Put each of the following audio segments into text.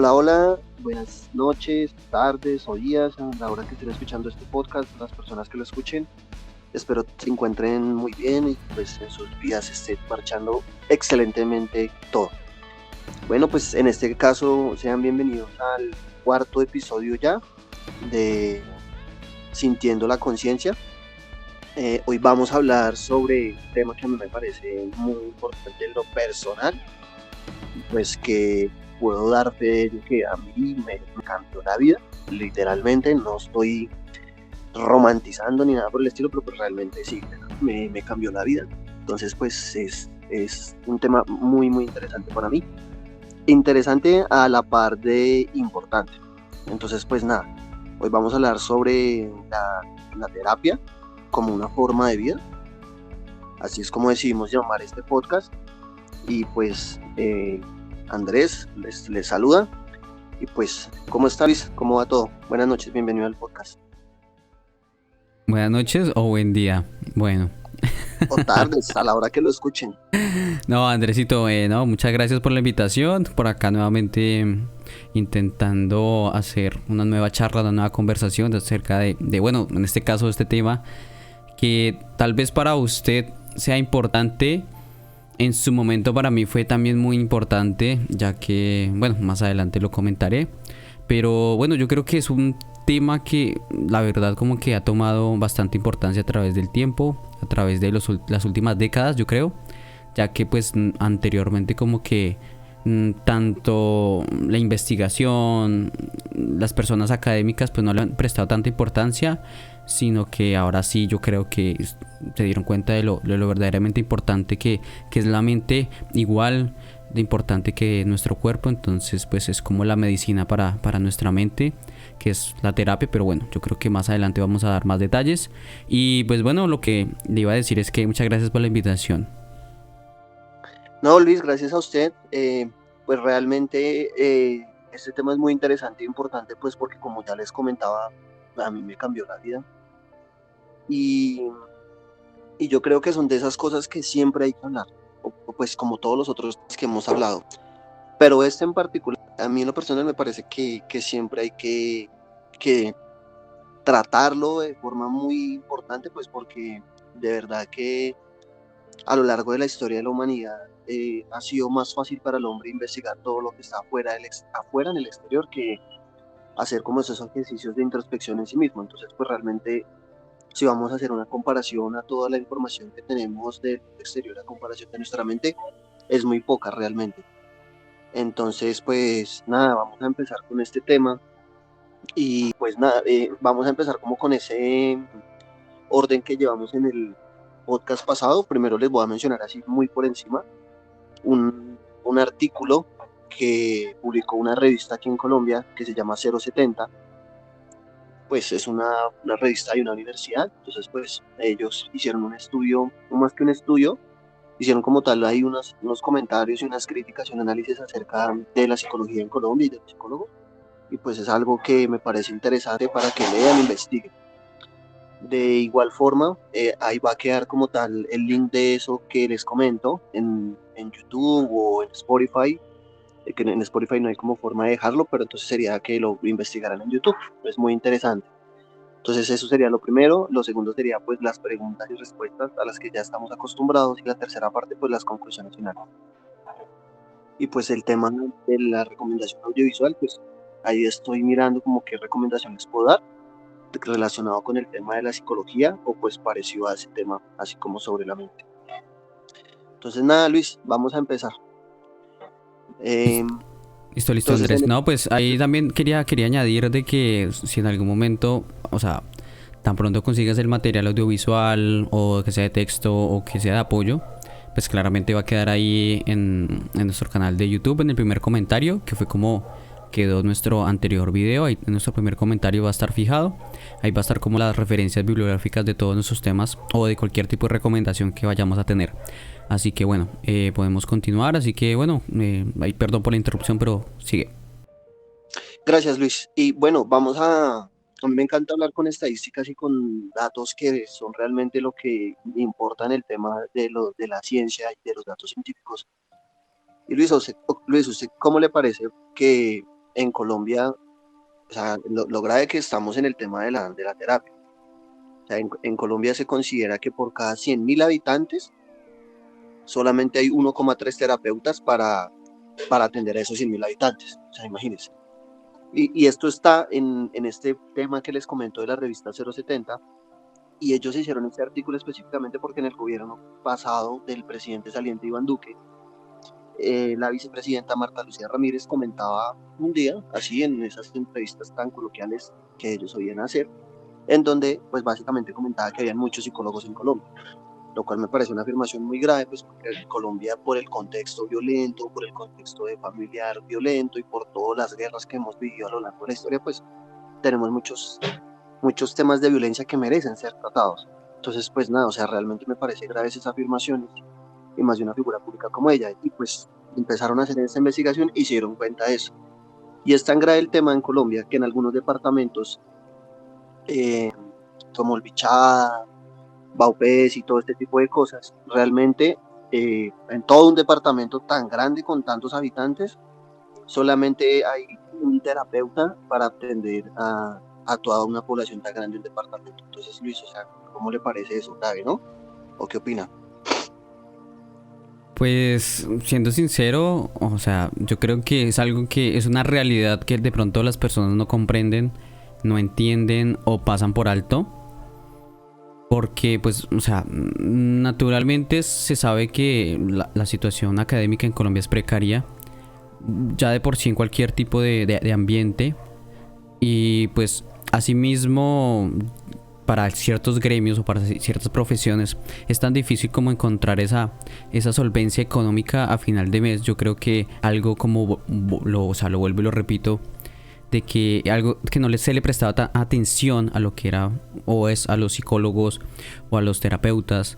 Hola, hola, buenas noches, tardes o días a la hora que estén escuchando este podcast, las personas que lo escuchen. Espero que se encuentren muy bien y pues en sus vidas esté marchando excelentemente todo. Bueno, pues en este caso sean bienvenidos al cuarto episodio ya de Sintiendo la Conciencia. Hoy vamos a hablar sobre un tema que a mí me parece muy importante en lo personal, pues que puedo dar fe de que a mí me cambió la vida, literalmente. No estoy romantizando ni nada por el estilo, pero pues realmente sí, me cambió la vida. Entonces pues es un tema muy muy interesante para mí, interesante a la par de importante. Entonces pues nada, hoy vamos a hablar sobre la terapia como una forma de vida, así es como decidimos llamar este podcast. Y pues Andrés les saluda. Y pues, ¿cómo está Luis? ¿Cómo va todo? Buenas noches, bienvenido al podcast. Buenas noches o buen día. Bueno. O tardes, a la hora que lo escuchen. No, Andresito, no, muchas gracias por la invitación. Por acá nuevamente intentando hacer una nueva charla, una nueva conversación acerca bueno, en este caso este tema que tal vez para usted sea importante. En su momento para mí fue también muy importante, ya que, bueno, más adelante lo comentaré. Pero bueno, yo creo que es un tema que la verdad como que ha tomado bastante importancia a través del tiempo, a través de las últimas décadas, yo creo, ya que pues anteriormente como que tanto la investigación, las personas académicas pues no le han prestado tanta importancia, sino que ahora sí yo creo que se dieron cuenta de lo verdaderamente importante que es la mente, igual de importante que nuestro cuerpo. Entonces pues es como la medicina para nuestra mente, que es la terapia. Pero bueno, yo creo que más adelante vamos a dar más detalles. Y pues bueno, lo que le iba a decir es que muchas gracias por la invitación. No, Luis, gracias a usted. Pues realmente este tema es muy interesante e importante, pues porque como ya les comentaba, a mí me cambió la vida. Y, y yo creo que son de esas cosas que siempre hay que hablar, pues como todos los otros que hemos hablado. Pero este en particular, a mí en lo personal me parece que siempre hay que tratarlo de forma muy importante, pues porque de verdad que a lo largo de la historia de la humanidad ha sido más fácil para el hombre investigar todo lo que está afuera en el exterior, que hacer como esos ejercicios de introspección en sí mismo. Entonces, pues realmente, si vamos a hacer una comparación a toda la información que tenemos del exterior a comparación de nuestra mente, es muy poca realmente. Entonces, pues nada, vamos a empezar con este tema. Y pues nada, vamos a empezar como con ese orden que llevamos en el podcast pasado. Primero les voy a mencionar así muy por encima un artículo que publicó una revista aquí en Colombia que se llama 070. Pues es una revista de una universidad. Entonces pues ellos hicieron un estudio, no más que un estudio, hicieron como tal ahí unos comentarios y unas críticas y un análisis acerca de la psicología en Colombia y de los psicólogos. Y pues es algo que me parece interesante para que lean, investiguen. De igual forma, ahí va a quedar como tal el link de eso que les comento en YouTube o en Spotify, que en Spotify no hay como forma de dejarlo, pero entonces sería que lo investigaran en YouTube. Es muy interesante. Entonces eso sería lo primero. Lo segundo sería pues las preguntas y respuestas a las que ya estamos acostumbrados, y la tercera parte pues las conclusiones finales. Y pues el tema de la recomendación audiovisual, pues ahí estoy mirando como qué recomendaciones puedo dar relacionado con el tema de la psicología o pues parecido a ese tema, así como sobre la mente. Entonces nada, Luis, vamos a empezar. Eh, Listo, entonces, Andrés. No, pues ahí también quería añadir de que si en algún momento, o sea, tan pronto consigas el material audiovisual o que sea de texto o que sea de apoyo, pues claramente va a quedar ahí en nuestro canal de YouTube, en el primer comentario, que fue como quedó nuestro anterior video. Ahí en nuestro primer comentario va a estar fijado. Ahí va a estar como las referencias bibliográficas de todos nuestros temas o de cualquier tipo de recomendación que vayamos a tener. Así que bueno, podemos continuar. Así que bueno, perdón por la interrupción, pero sigue. gracias, Luis. Y bueno, a mí me encanta hablar con estadísticas y con datos que son realmente lo que importa en el tema de la ciencia y de los datos científicos. Y Luis, ¿usted cómo le parece que en Colombia, o sea, lo grave que estamos en el tema de la terapia. O sea, en Colombia se considera que por cada 100.000 habitantes solamente hay 1,3 terapeutas para atender a esos 100.000 habitantes. O sea, imagínense. Y esto está en este tema que les comento de la revista 070, y ellos hicieron este artículo específicamente porque en el gobierno pasado del presidente saliente Iván Duque, la vicepresidenta Marta Lucía Ramírez comentaba un día, así en esas entrevistas tan coloquiales que ellos oían hacer, en donde pues básicamente comentaba que habían muchos psicólogos en Colombia, lo cual me parece una afirmación muy grave, pues porque en Colombia, por el contexto violento, por el contexto de familiar violento y por todas las guerras que hemos vivido a lo largo de la historia, pues tenemos muchos temas de violencia que merecen ser tratados. Entonces, pues nada, o sea, realmente me parece graves esas afirmaciones, y más de una figura pública como ella, y pues empezaron a hacer esta investigación y se dieron cuenta de eso. Y es tan grave el tema en Colombia que en algunos departamentos, como el Bichada, Baupés y todo este tipo de cosas, realmente en todo un departamento tan grande con tantos habitantes, solamente hay un terapeuta para atender a toda una población tan grande en un departamento. Entonces, Luis, o sea, ¿cómo le parece eso, grave, no? ¿O qué opina? Pues siendo sincero, o sea, yo creo que es algo que es una realidad que de pronto las personas no comprenden, no entienden o pasan por alto. Porque, pues, o sea, naturalmente se sabe que la situación académica en Colombia es precaria, ya de por sí en cualquier tipo de ambiente. Y pues, asimismo, para ciertos gremios o para ciertas profesiones es tan difícil como encontrar esa solvencia económica a final de mes. Yo creo que algo como, o sea, lo vuelvo y lo repito, de que algo que no se le prestaba atención a lo que era o es a los psicólogos o a los terapeutas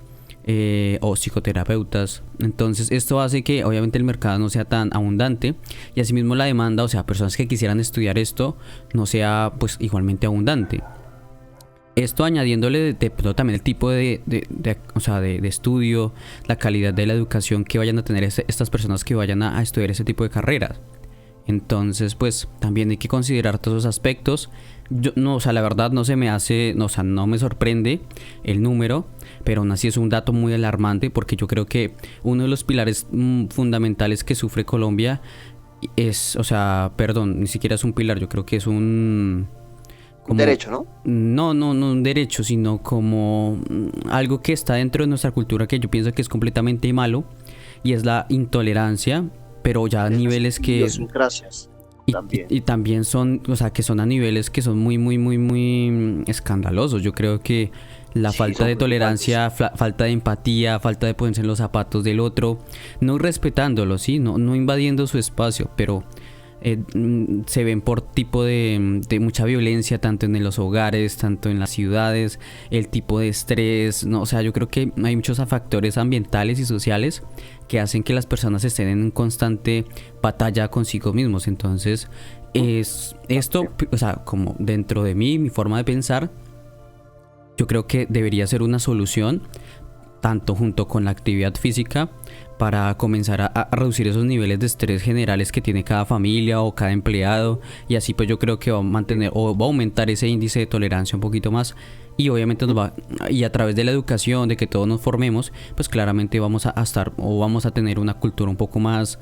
o psicoterapeutas. Entonces esto hace que obviamente el mercado no sea tan abundante y asimismo la demanda, o sea, personas que quisieran estudiar esto, no sea pues igualmente abundante. Esto añadiéndole también el tipo o sea, de estudio, la calidad de la educación que vayan a tener estas personas que vayan a estudiar ese tipo de carreras. Entonces, pues también hay que considerar todos esos aspectos. Yo, no, o sea, la verdad no se me hace, no, o sea, no me sorprende el número, pero aún así es un dato muy alarmante porque yo creo que uno de los pilares fundamentales que sufre Colombia es, o sea, perdón, ni siquiera es un pilar, yo creo que es un derecho, ¿no? No un derecho, sino como algo que está dentro de nuestra cultura que yo pienso que es completamente malo y es la intolerancia, pero ya a niveles que gracias. Y también son, o sea, que son a niveles que son muy escandalosos. Yo creo que la falta de tolerancia, falta de empatía, falta de ponerse en los zapatos del otro, no respetándolo, ¿sí? No invadiendo su espacio, pero se ven por tipo de mucha violencia tanto en los hogares, tanto en las ciudades, el tipo de estrés, ¿no? O sea, yo creo que hay muchos factores ambientales y sociales que hacen que las personas estén en constante batalla consigo mismos. Entonces es esto, o sea, como dentro de mí, mi forma de pensar, yo creo que debería ser una solución tanto junto con la actividad física para comenzar a reducir esos niveles de estrés generales que tiene cada familia o cada empleado, y así pues yo creo que va a mantener o va a aumentar ese índice de tolerancia un poquito más, y obviamente y a través de la educación, de que todos nos formemos, pues claramente vamos a estar o vamos a tener una cultura un poco más,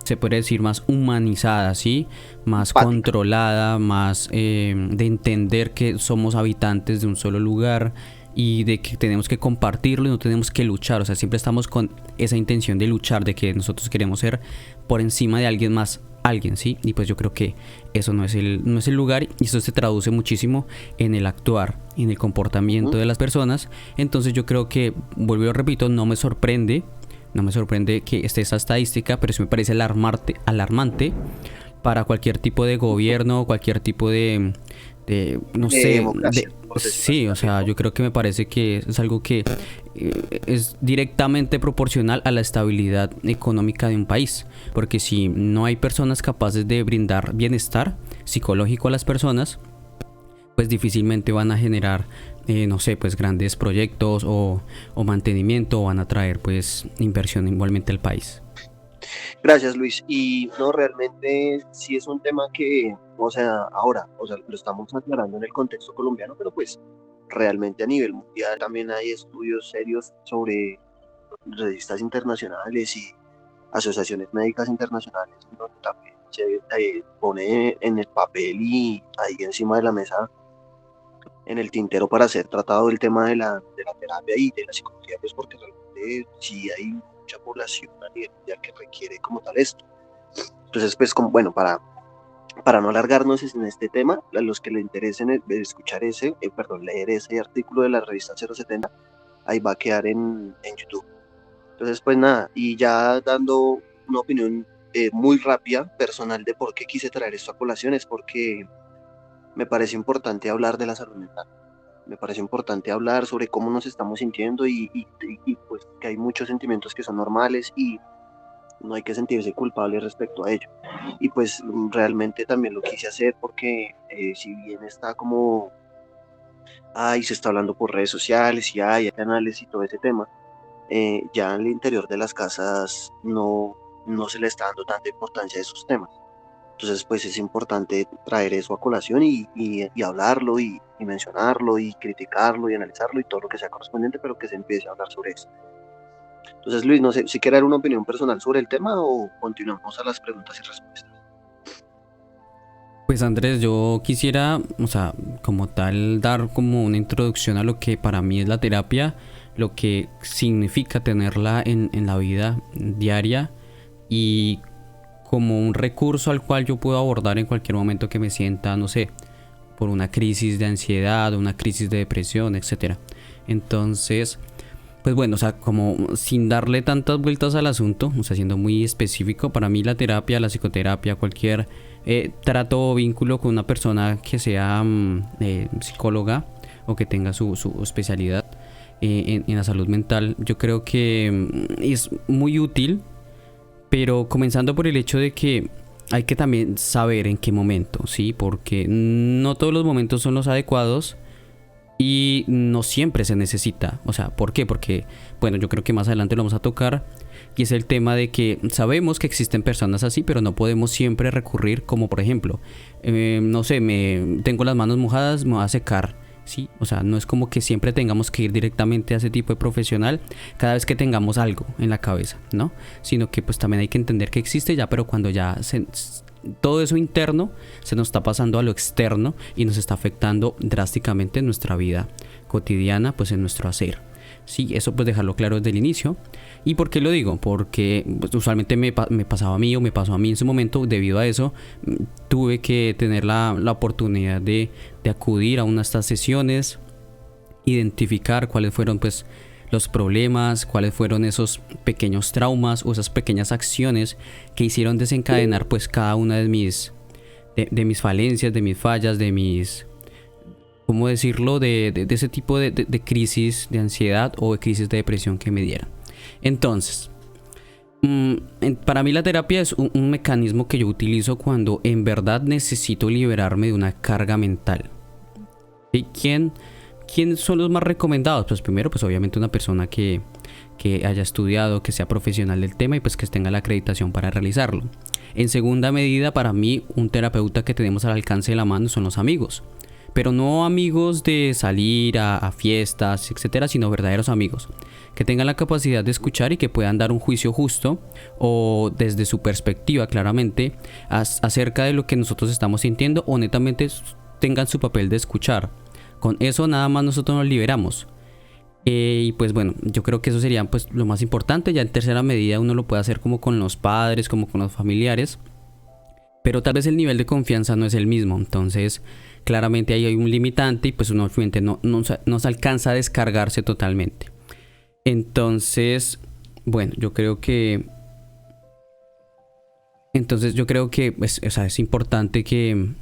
se puede decir, más humanizada, ¿sí? Más controlada, más de entender que somos habitantes de un solo lugar y de que tenemos que compartirlo y no tenemos que luchar. O sea, siempre estamos con esa intención de luchar, de que nosotros queremos ser por encima de alguien más, alguien, ¿sí? Y pues yo creo que eso no es el lugar, y eso se traduce muchísimo en el actuar, en el comportamiento de las personas. Entonces yo creo que, vuelvo y lo repito, no me sorprende que esté esa estadística, pero sí me parece alarmante para cualquier tipo de gobierno, cualquier tipo de no sé, sí, o sea, yo creo que me parece que es algo que es directamente proporcional a la estabilidad económica de un país, porque si no hay personas capaces de brindar bienestar psicológico a las personas, pues difícilmente van a generar no sé, pues grandes proyectos o mantenimiento, o van a traer pues inversión igualmente al país. Gracias, Luis. Y no, realmente sí es un tema que, o sea, ahora, o sea, lo estamos aclarando en el contexto colombiano, pero pues realmente a nivel mundial también hay estudios serios sobre revistas internacionales y asociaciones médicas internacionales, donde también se pone en el papel y ahí encima de la mesa, en el tintero para ser tratado el tema de la terapia y de la psicología, pues porque realmente sí hay mucha población a nivel mundial que requiere como tal esto. Entonces, pues, como, bueno, para no alargarnos en este tema, a los que le interesen escuchar perdón, leer ese artículo de la revista 070, ahí va a quedar en YouTube. Entonces, pues nada, y ya dando una opinión muy rápida, personal, de por qué quise traer esto a colación, es porque me parece importante hablar de la salud mental. Me parece importante hablar sobre cómo nos estamos sintiendo y pues que hay muchos sentimientos que son normales y no hay que sentirse culpable respecto a ello. Y pues realmente también lo quise hacer porque si bien está como, ay, se está hablando por redes sociales y hay canales y todo ese tema, ya en el interior de las casas no se le está dando tanta importancia a esos temas. Entonces, pues es importante traer eso a colación y hablarlo y mencionarlo y criticarlo y analizarlo y todo lo que sea correspondiente, pero que se empiece a hablar sobre eso. Entonces, Luis, no sé si quiere dar una opinión personal sobre el tema o continuamos a las preguntas y respuestas. Pues Andrés, yo quisiera, o sea, como tal, dar como una introducción a lo que para mí es la terapia, lo que significa tenerla en la vida diaria y como un recurso al cual yo puedo abordar en cualquier momento que me sienta, no sé, por una crisis de ansiedad, una crisis de depresión, etcétera. Entonces, pues bueno, o sea, como sin darle tantas vueltas al asunto, o sea, siendo muy específico, para mí la terapia, la psicoterapia, cualquier trato o vínculo con una persona que sea psicóloga o que tenga su especialidad en la salud mental, yo creo que es muy útil, pero comenzando por el hecho de que hay que también saber en qué momento, ¿sí? Porque no todos los momentos son los adecuados y no siempre se necesita. O sea, ¿por qué? Porque, bueno, yo creo que más adelante lo vamos a tocar. Y es el tema de que sabemos que existen personas así, pero no podemos siempre recurrir, como por ejemplo, no sé, tengo las manos mojadas, me voy a secar. Sí, o sea, no es como que siempre tengamos que ir directamente a ese tipo de profesional cada vez que tengamos algo en la cabeza, ¿no? Sino que pues también hay que entender que existe ya, pero cuando ya todo eso interno se nos está pasando a lo externo y nos está afectando drásticamente en nuestra vida cotidiana, pues en nuestro hacer. Sí, eso pues dejarlo claro desde el inicio. ¿Y por qué lo digo? Porque pues, usualmente me pasaba a mí o me pasó a mí en su momento. Debido a eso tuve que tener la oportunidad de acudir a una de estas sesiones, identificar cuáles fueron pues los problemas, cuáles fueron esos pequeños traumas o esas pequeñas acciones que hicieron desencadenar pues cada una de mis falencias, de mis fallas, de mis, ¿cómo decirlo? De ese tipo de crisis de ansiedad o de crisis de depresión que me dieran. Entonces, para mí la terapia es un mecanismo que yo utilizo cuando en verdad necesito liberarme de una carga mental. ¿Y quién son los más recomendados? Pues primero, pues obviamente una persona que haya estudiado, que sea profesional del tema y pues que tenga la acreditación para realizarlo. En segunda medida, para mí, un terapeuta que tenemos al alcance de la mano son los amigos. Pero no amigos de salir a fiestas, etcétera, sino verdaderos amigos que tengan la capacidad de escuchar y que puedan dar un juicio justo o desde su perspectiva claramente acerca de lo que nosotros estamos sintiendo, o netamente tengan su papel de escuchar. Con eso nada más nosotros nos liberamos. Y pues bueno, yo creo que eso sería pues lo más importante. Ya en tercera medida uno lo puede hacer como con los padres, como con los familiares, pero tal vez el nivel de confianza no es el mismo. Entonces claramente ahí hay un limitante y pues uno obviamente no se alcanza a descargarse totalmente. Entonces, bueno, yo creo que pues, o sea, es importante que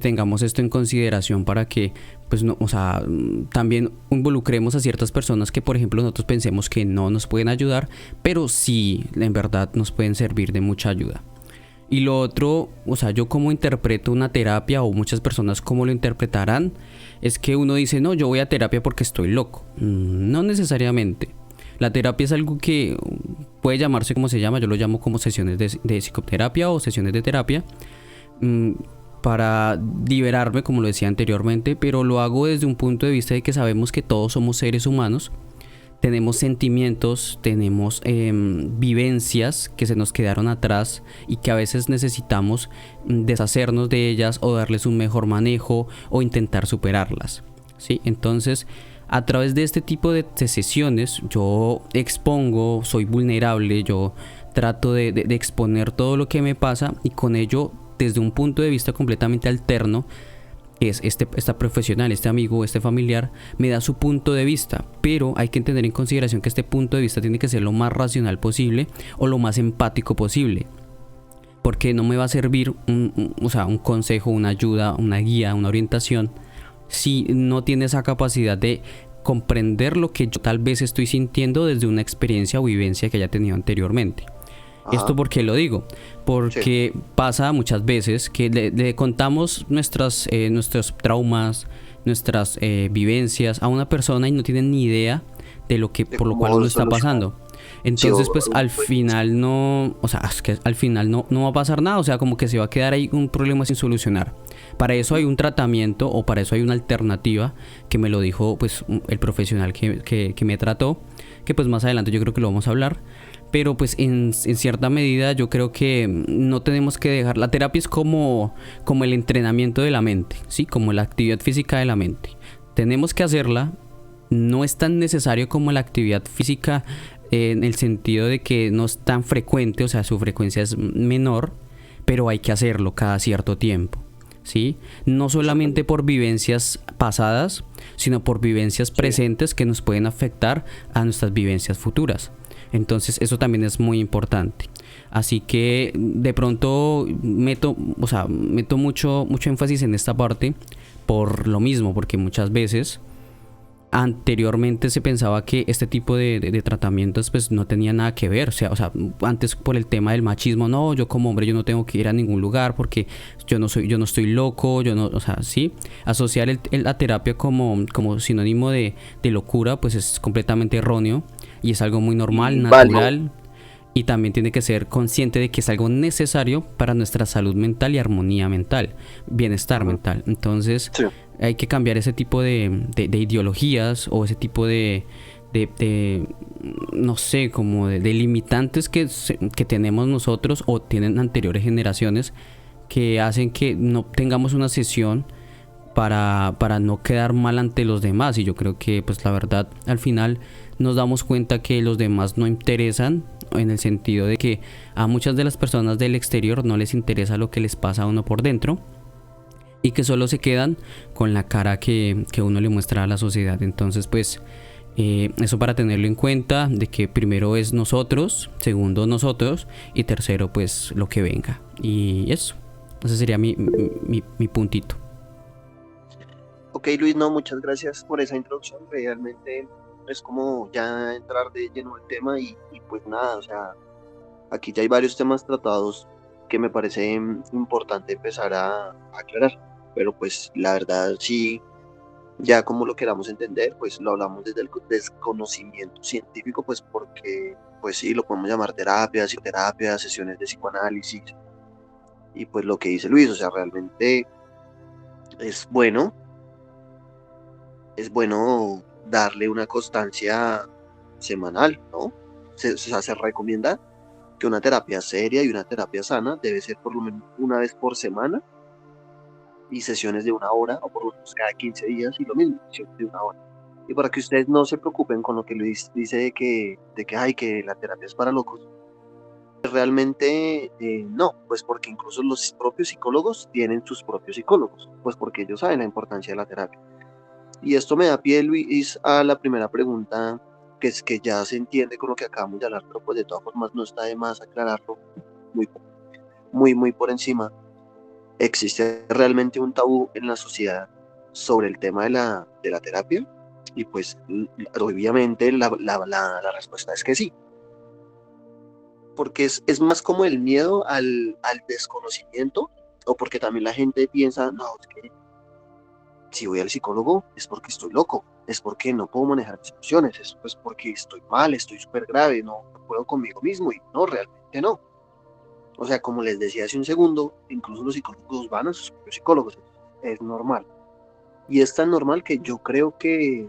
tengamos esto en consideración para que pues no, o sea, también involucremos a ciertas personas que por ejemplo nosotros pensemos que no nos pueden ayudar, pero sí en verdad nos pueden servir de mucha ayuda. Y lo otro, o sea, yo como interpreto una terapia, o muchas personas como lo interpretarán, es que uno dice, no, yo voy a terapia porque estoy loco. No necesariamente. La terapia es algo que puede llamarse como se llama, yo lo llamo como sesiones de psicoterapia o sesiones de terapia, mm, para liberarme, como lo decía anteriormente, pero lo hago desde un punto de vista de que sabemos que todos somos seres humanos, tenemos sentimientos, tenemos vivencias que se nos quedaron atrás y que a veces necesitamos deshacernos de ellas o darles un mejor manejo o intentar superarlas, ¿sí? Entonces, a través de este tipo de sesiones yo expongo, soy vulnerable, yo trato de exponer todo lo que me pasa y con ello desde un punto de vista completamente alterno, es esta profesional, este amigo, este familiar, me da su punto de vista, pero hay que tener en consideración que este punto de vista tiene que ser lo más racional posible o lo más empático posible, porque no me va a servir o sea, un consejo, una ayuda, una guía, una orientación, si no tiene esa capacidad de comprender lo que yo tal vez estoy sintiendo desde una experiencia o vivencia que haya tenido anteriormente. ¿Esto Ajá, por qué lo digo? sí, Porque pasa muchas veces que le contamos nuestros traumas, nuestras vivencias a una persona y no tienen ni idea de lo que de por lo cual cómo uno está solucionar. pasando. Sí, Entonces, pues al pues, final no, o sea, es que al final no va a pasar nada, o sea, como que se va a quedar ahí un problema sin solucionar. Para eso hay un tratamiento o para eso hay una alternativa que me lo dijo pues el profesional que me trató, que pues más adelante yo creo que lo vamos a hablar. Pero pues en cierta medida yo creo que no tenemos que dejar, la terapia es como el entrenamiento de la mente, ¿sí? Como la actividad física de la mente. Tenemos que hacerla, no es tan necesario como la actividad física en el sentido de que no es tan frecuente, o sea, su frecuencia es menor, pero hay que hacerlo cada cierto tiempo, ¿sí? No solamente exactamente. por vivencias pasadas, sino por vivencias Sí. presentes que nos pueden afectar a nuestras vivencias futuras. Entonces eso también es muy importante. Así que de pronto o sea, meto mucho énfasis en esta parte por lo mismo, porque muchas veces anteriormente se pensaba que este tipo de tratamientos pues no tenía nada que ver, o sea, antes por el tema del machismo, no, yo como hombre yo no tengo que ir a ningún lugar porque yo no estoy loco, yo no, o sea, sí, asociar la terapia como sinónimo de locura pues es completamente erróneo y es algo muy normal, Válido. natural y también tiene que ser consciente de que es algo necesario para nuestra salud mental y armonía mental, bienestar Ujú. mental. Entonces Sí. hay que cambiar ese tipo de ideologías o ese tipo de no sé, como de limitantes que tenemos nosotros o tienen anteriores generaciones que hacen que no tengamos una sesión para no quedar mal ante los demás. Y yo creo que pues la verdad al final nos damos cuenta que los demás no interesan, en el sentido de que a muchas de las personas del exterior no les interesa lo que les pasa a uno por dentro y que solo se quedan con la cara que uno le muestra a la sociedad. Entonces pues eso para tenerlo en cuenta, de que primero es nosotros, segundo nosotros y tercero pues lo que venga. Y eso, ese sería mi puntito. Ok, Luis, no, muchas gracias por esa introducción. Realmente es como ya entrar de lleno al tema y pues nada, o sea, aquí ya hay varios temas tratados que me parece importante empezar a aclarar, pero pues la verdad sí, ya como lo queramos entender, pues lo hablamos desde el desconocimiento científico, pues porque pues sí, lo podemos llamar terapia, psicoterapia, sesiones de psicoanálisis y pues lo que dice Luis, o sea, realmente es bueno, es bueno darle una constancia semanal, ¿no? O sea, se recomienda que una terapia seria y una terapia sana debe ser por lo menos una vez por semana y sesiones de una hora o por lo menos cada 15 días y lo mismo, sesiones de una hora. Y para que ustedes no se preocupen con lo que Luis dice ay, que la terapia es para locos, realmente no, pues porque incluso los propios psicólogos tienen sus propios psicólogos, pues porque ellos saben la importancia de la terapia. Y esto me da pie, Luis, a la primera pregunta, que es que ya se entiende con lo que acabamos de hablar, pero pues de todas formas no está de más aclararlo muy, muy por encima. ¿Existe realmente un tabú en la sociedad sobre el tema de la terapia? Y pues obviamente la respuesta es que sí, porque es más como el miedo al desconocimiento o porque también la gente piensa, no, es que si voy al psicólogo es porque estoy loco, es porque no puedo manejar mis emociones, es pues porque estoy mal, estoy súper grave, no. puedo conmigo mismo, y no, realmente no. O sea, como les decía hace un segundo, incluso los psicólogos van a sus propios psicólogos, es normal. Y es tan normal que yo creo que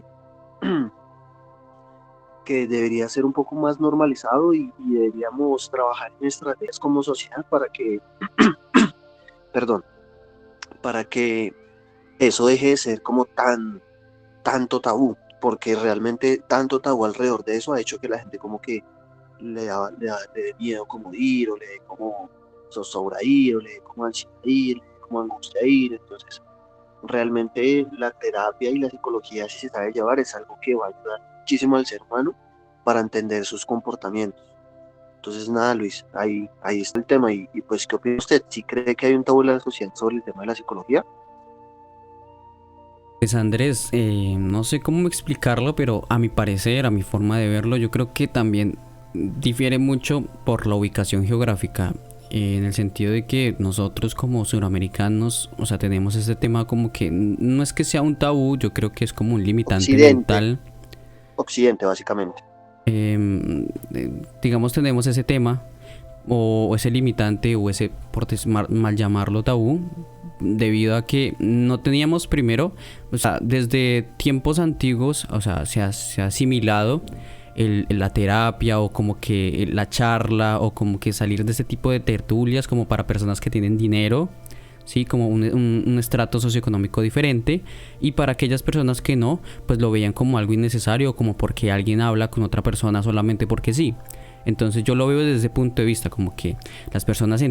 debería ser un poco más normalizado, y deberíamos trabajar en estrategias como sociedad para que, perdón, para que eso deje de ser como tanto tabú, porque realmente tanto tabú alrededor de eso ha hecho que la gente como que le dé miedo como ir, o le dé como zozobra ir, o le dé como ansiedad ir, le dé como angustia ir. Entonces realmente la terapia y la psicología, si se sabe llevar, es algo que va a ayudar muchísimo al ser humano para entender sus comportamientos. Entonces, nada, Luis, ahí está el tema. Y pues, ¿qué opina usted? ¿Sí cree que hay un tabú en la sociedad sobre el tema de la psicología? Pues Andrés, no sé cómo explicarlo, pero a mi parecer, a mi forma de verlo, yo creo que también difiere mucho por la ubicación geográfica, en el sentido de que nosotros como suramericanos, o sea, tenemos este tema como que no es que sea un tabú, yo creo que es como un limitante Occidente, mental. Occidente, básicamente. Digamos, tenemos ese tema o ese limitante o ese, por mal llamarlo, tabú, debido a que no teníamos primero, o sea, desde tiempos antiguos, o sea, se ha asimilado la terapia o como que la charla o como que salir de ese tipo de tertulias como para personas que tienen dinero, sí, como un estrato socioeconómico diferente, y para aquellas personas que no, pues lo veían como algo innecesario, como porque alguien habla con otra persona solamente porque sí. Entonces yo lo veo desde ese punto de vista, como que las personas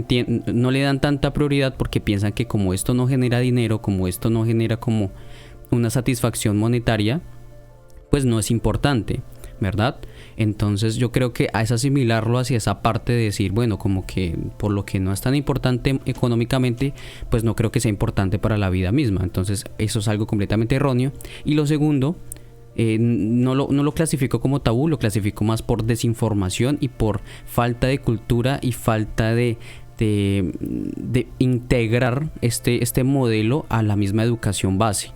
no le dan tanta prioridad porque piensan que como esto no genera dinero, como esto no genera como una satisfacción monetaria, pues no es importante, ¿verdad? Entonces yo creo que es asimilarlo hacia esa parte de decir, bueno, como que por lo que no es tan importante económicamente, pues no creo que sea importante para la vida misma. Entonces eso es algo completamente erróneo. Y lo segundo, no lo clasifico como tabú, lo clasifico más por desinformación y por falta de cultura y falta de integrar este modelo a la misma educación base.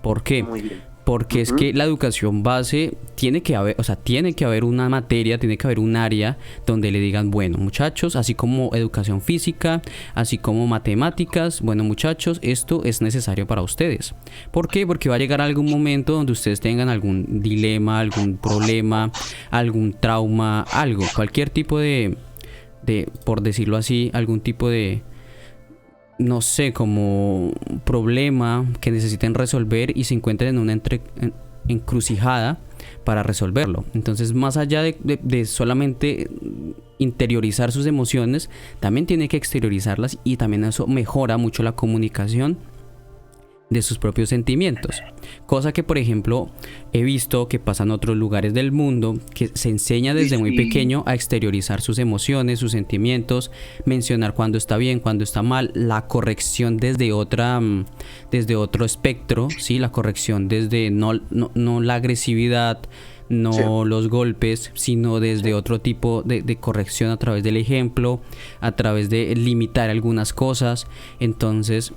¿Por qué? Muy bien. Porque es Ujú. que la educación base tiene que haber, o sea, tiene que haber una materia, tiene que haber un área donde le digan, bueno, muchachos, así como educación física, así como matemáticas, bueno, muchachos, esto es necesario para ustedes. ¿Por qué? Porque va a llegar algún momento donde ustedes tengan algún dilema, algún problema, algún trauma, algo, cualquier tipo por decirlo así, algún tipo de, no sé, como problema que necesiten resolver y se encuentren en una encrucijada para resolverlo. Entonces, más allá de solamente interiorizar sus emociones, también tiene que exteriorizarlas, y también eso mejora mucho la comunicación de sus propios sentimientos, cosa que por ejemplo he visto que pasa en otros lugares del mundo, que se enseña desde Luis, muy pequeño a exteriorizar sus emociones, sus sentimientos, mencionar cuando está bien, cuando está mal, la corrección desde desde otro espectro, sí, la corrección desde no la agresividad, sí, no los golpes, sino sí. desde otro tipo de corrección a través del ejemplo, a través de limitar algunas cosas. Entonces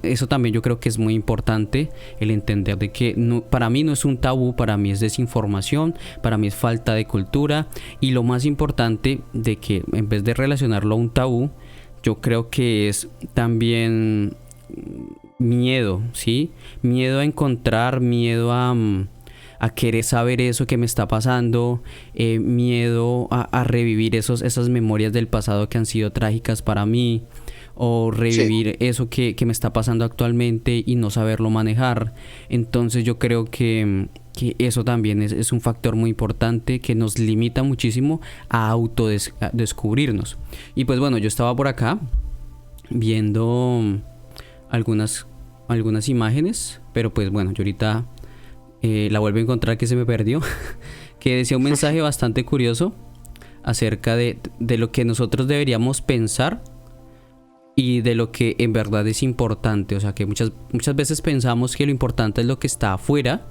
eso también yo creo que es muy importante, el entender de que no, para mí no es un tabú, para mí es desinformación, para mí es falta de cultura, y lo más importante de que en vez de relacionarlo a un tabú, yo creo que es también miedo, ¿sí? Miedo a encontrar, miedo a querer saber eso que me está pasando, miedo a revivir esas memorias del pasado que han sido trágicas para mí, o Sí, revivir eso que me está pasando actualmente y no saberlo manejar. Entonces yo creo que eso también es un factor muy importante que nos limita muchísimo a autodescubrirnos. Y pues bueno, yo estaba por acá viendo algunas, algunas imágenes, pero pues bueno, yo ahorita la vuelvo a encontrar, que se me perdió, que decía un mensaje bastante curioso acerca de lo que nosotros deberíamos pensar y de lo que en verdad es importante. O sea, que muchas veces pensamos que lo importante es lo que está afuera,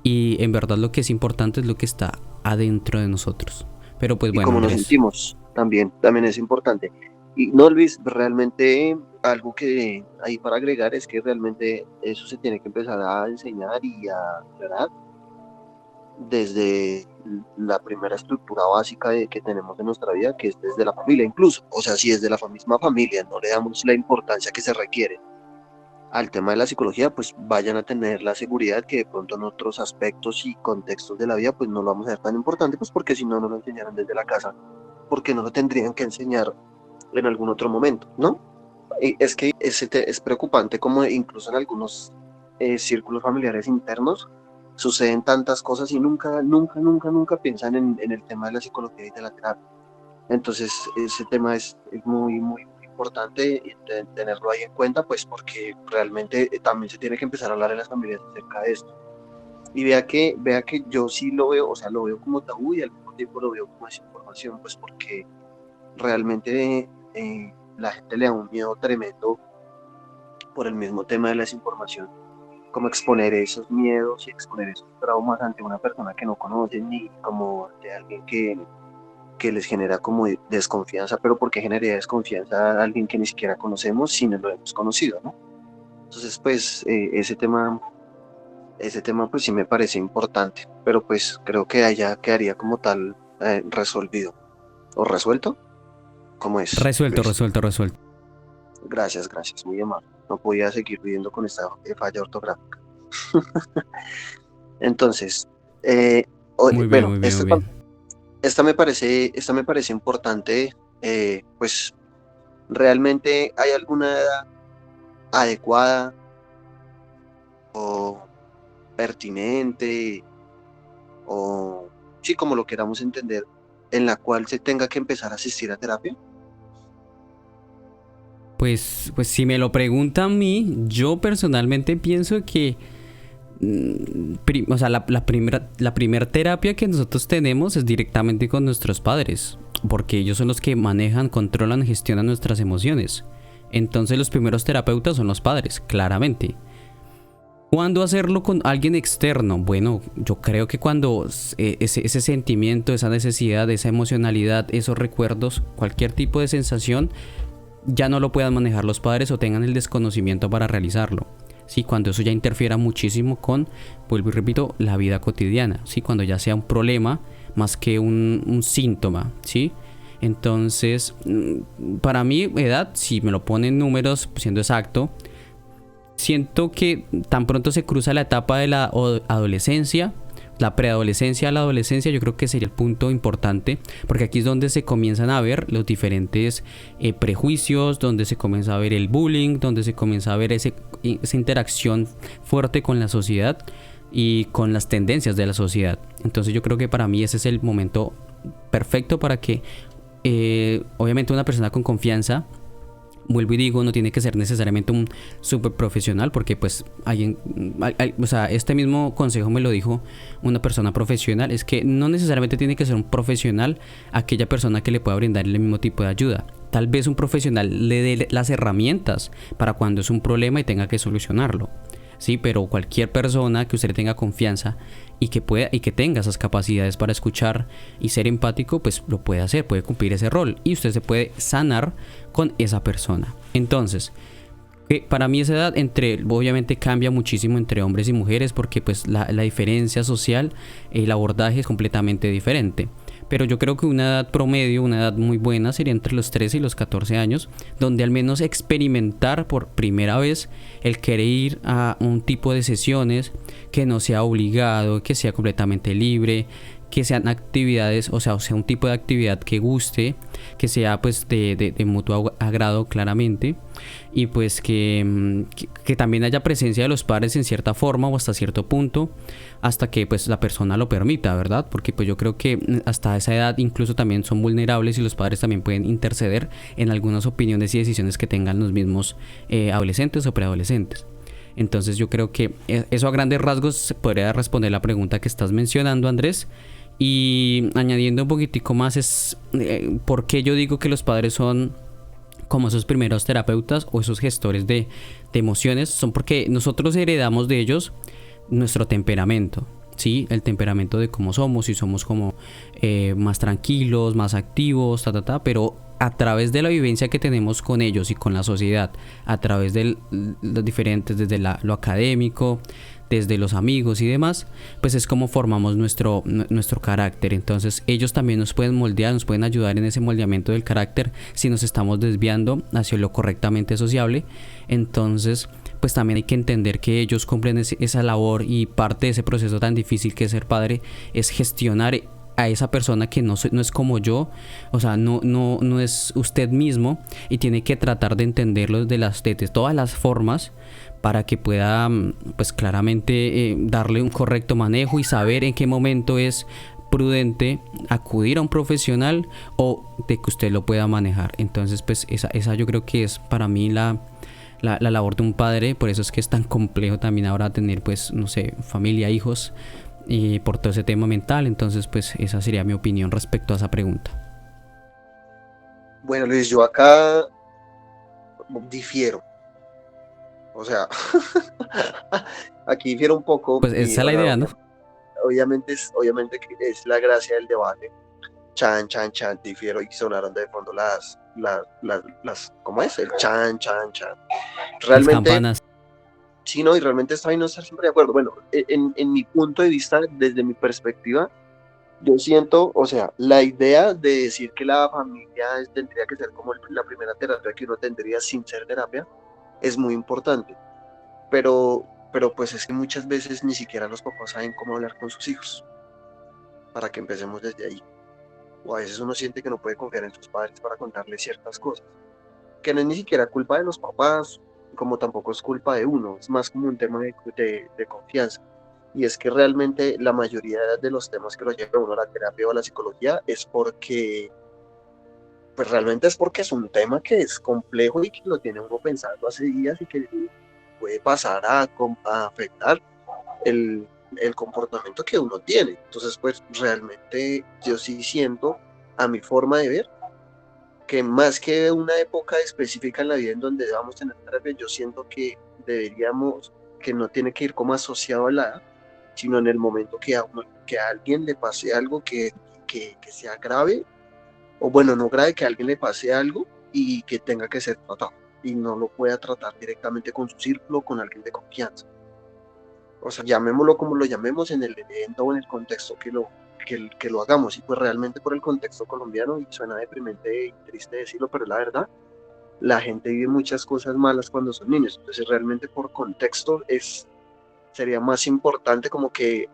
y en verdad lo que es importante es lo que está adentro de nosotros. Pero pues y bueno, como nos Andrés. sentimos también es importante. Y no, Luis, realmente algo que hay para agregar es que realmente eso se tiene que empezar a enseñar y a aclarar. desde la primera estructura básica que tenemos en nuestra vida, que es desde la familia incluso. O sea, si desde la misma familia no le damos la importancia que se requiere al tema de la psicología, pues vayan a tener la seguridad que de pronto en otros aspectos y contextos de la vida, pues no lo vamos a ver tan importante, pues porque si no, no lo enseñaran desde la casa, porque no lo tendrían que enseñar en algún otro momento, ¿no? Y es que es preocupante como incluso en algunos círculos familiares internos suceden tantas cosas y nunca piensan en el tema de la psicología y de la terapia. Entonces ese tema es muy importante tenerlo ahí en cuenta, pues porque realmente también se tiene que empezar a hablar en las familias acerca de esto. Y vea que yo sí lo veo, o sea, lo veo como tabú y al mismo tiempo lo veo como desinformación, pues porque realmente la gente le da un miedo tremendo por el mismo tema de la desinformación, como exponer esos miedos y exponer esos traumas ante una persona que no conocen ni como de alguien que les genera como desconfianza, pero ¿por qué generaría desconfianza a alguien que ni siquiera conocemos si no lo hemos conocido, ¿no? Entonces, pues ese tema pues sí me parece importante, pero pues creo que allá quedaría como tal resolvido o resuelto, ¿cómo es, Resuelto, Luis? resuelto. Gracias, muy amable. No podía seguir viviendo con esta falla ortográfica. Entonces, Muy bien, bueno, muy bien, muy bien. esta me parece importante, pues realmente hay alguna edad adecuada o pertinente o sí, como lo queramos entender, en la cual se tenga que empezar a asistir a terapia. Pues si me lo preguntan a mí, yo personalmente pienso que o sea, la primera terapia que nosotros tenemos es directamente con nuestros padres, porque ellos son los que manejan, controlan, gestionan nuestras emociones. Entonces los primeros terapeutas son los padres, claramente. ¿Cuándo hacerlo con alguien externo? Bueno, yo creo que cuando ese sentimiento, esa necesidad, esa emocionalidad, esos recuerdos, cualquier tipo de sensación, ya no lo puedan manejar los padres o tengan el desconocimiento para realizarlo. Sí, cuando eso ya interfiera muchísimo con, vuelvo y repito, la vida cotidiana. Sí, cuando ya sea un problema más que un síntoma, ¿sí? Entonces, para mí, edad, si me lo ponen números, siendo exacto, siento que tan pronto se cruza la etapa de la adolescencia, la preadolescencia a la adolescencia, yo creo que sería el punto importante, porque aquí es donde se comienzan a ver los diferentes prejuicios, donde se comienza a ver el bullying, donde se comienza a ver esa interacción fuerte con la sociedad y con las tendencias de la sociedad. Entonces yo creo que para mí ese es el momento perfecto para que obviamente una persona con confianza, vuelvo y digo, no tiene que ser necesariamente un súper profesional, porque pues o sea, este mismo consejo me lo dijo una persona profesional, es que no necesariamente tiene que ser un profesional aquella persona que le pueda brindar el mismo tipo de ayuda. Tal vez un profesional le dé las herramientas para cuando es un problema y tenga que solucionarlo. Sí, pero cualquier persona que usted tenga confianza y que pueda y que tenga esas capacidades para escuchar y ser empático, pues lo puede hacer, puede cumplir ese rol y usted se puede sanar con esa persona. Entonces, para mí esa edad obviamente cambia muchísimo entre hombres y mujeres, porque pues la diferencia social, el abordaje es completamente diferente. Pero yo creo que una edad promedio, una edad muy buena, sería entre los 13 y los 14 años, donde al menos experimentar por primera vez el querer ir a un tipo de sesiones que no sea obligado, que sea completamente libre, que sean actividades, o sea un tipo de actividad que guste, que sea pues de mutuo agrado claramente, y pues que también haya presencia de los padres en cierta forma o hasta cierto punto, hasta que pues la persona lo permita, ¿verdad? Porque pues yo creo que hasta esa edad incluso también son vulnerables y los padres también pueden interceder en algunas opiniones y decisiones que tengan los mismos adolescentes o preadolescentes. Entonces yo creo que eso a grandes rasgos podría responder la pregunta que estás mencionando, Andrés. Y añadiendo un poquitico más es por qué yo digo que los padres son como esos primeros terapeutas o esos gestores de emociones. Son porque nosotros heredamos de ellos nuestro temperamento, ¿sí? El temperamento de cómo somos, si somos como más tranquilos, más activos, pero a través de la vivencia que tenemos con ellos y con la sociedad, a través de los diferentes, desde lo académico, desde los amigos y demás, pues es como formamos nuestro carácter. Entonces ellos también nos pueden moldear, nos pueden ayudar en ese moldeamiento del carácter si nos estamos desviando hacia lo correctamente sociable. Entonces pues también hay que entender que ellos cumplen esa labor, y parte de ese proceso tan difícil que es ser padre es gestionar a esa persona que no es como yo, o sea, no es usted mismo, y tiene que tratar de entenderlo de todas las formas para que pueda pues claramente darle un correcto manejo y saber en qué momento es prudente acudir a un profesional o de que usted lo pueda manejar. Entonces pues esa yo creo que es para mí la labor de un padre. Por eso es que es tan complejo también ahora tener, pues, no sé, familia, hijos, y por todo ese tema mental. Entonces, pues, esa sería mi opinión respecto a esa pregunta. Bueno, Luis, yo acá difiero. O sea, aquí difiero un poco Pues y, esa es o la sea, idea, ¿no? obviamente que es la gracia del debate. Chan, chan, chan, difiero, y sonaron de fondo ¿cómo es? El chan, chan, chan. Las Realmente, campanas. sí, no, y realmente está bien no estar siempre de acuerdo. Bueno, en mi punto de vista, desde mi perspectiva, yo siento, o sea, la idea de decir que la familia tendría que ser como la primera terapia que uno tendría sin ser terapia es muy importante, pero pues es que muchas veces ni siquiera los papás saben cómo hablar con sus hijos, para que empecemos desde ahí. O a veces uno siente que no puede confiar en sus padres para contarles ciertas cosas, que no es ni siquiera culpa de los papás, como tampoco es culpa de uno, es más como un tema de confianza. Y es que realmente la mayoría de los temas que lo lleva uno a la terapia o a la psicología es porque, pues realmente es porque es un tema que es complejo y que lo tiene uno pensando hace días y que puede pasar a afectar el comportamiento que uno tiene. Entonces, pues realmente yo sí siento, a mi forma de ver, que más que una época específica en la vida en donde debamos tener terapia, yo siento que deberíamos, que no tiene que ir como asociado a la edad, sino en el momento que a alguien le pase algo que sea grave, o bueno, no grave, que a alguien le pase algo y que tenga que ser tratado, y no lo pueda tratar directamente con su círculo, con alguien de confianza. O sea, llamémoslo como lo llamemos, en el evento o en el contexto que lo hagamos, y pues realmente por el contexto colombiano, y suena deprimente y triste decirlo, pero la verdad, la gente vive muchas cosas malas cuando son niños. Entonces realmente por contexto sería más importante como que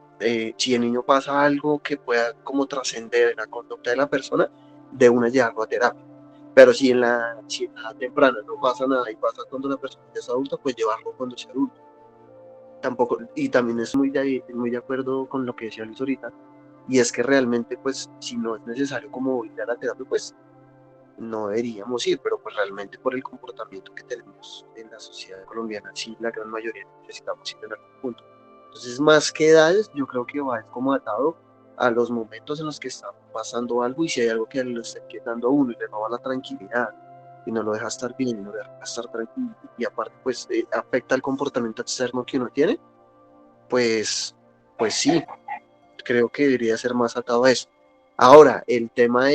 si el niño pasa algo que pueda como trascender en la conducta de la persona, de una llevarlo a terapia. Pero si en la temprana no pasa nada y pasa cuando la persona es adulta, pues llevarlo cuando sea adulto. Tampoco, y también es muy de acuerdo con lo que decía Luis ahorita, y es que realmente pues si no es necesario como ir a la terapia, pues no deberíamos ir, pero pues realmente por el comportamiento que tenemos en la sociedad colombiana, sí, la gran mayoría necesitamos ir en algún punto. Entonces, más que edades, yo creo que va como atado a los momentos en los que está pasando algo, y si hay algo que lo está inquietando a uno y le roba la tranquilidad y no lo deja estar bien y no lo deja estar tranquilo, y aparte pues afecta el comportamiento externo que uno tiene, pues, pues sí, creo que debería ser más atado a eso. Ahora, el tema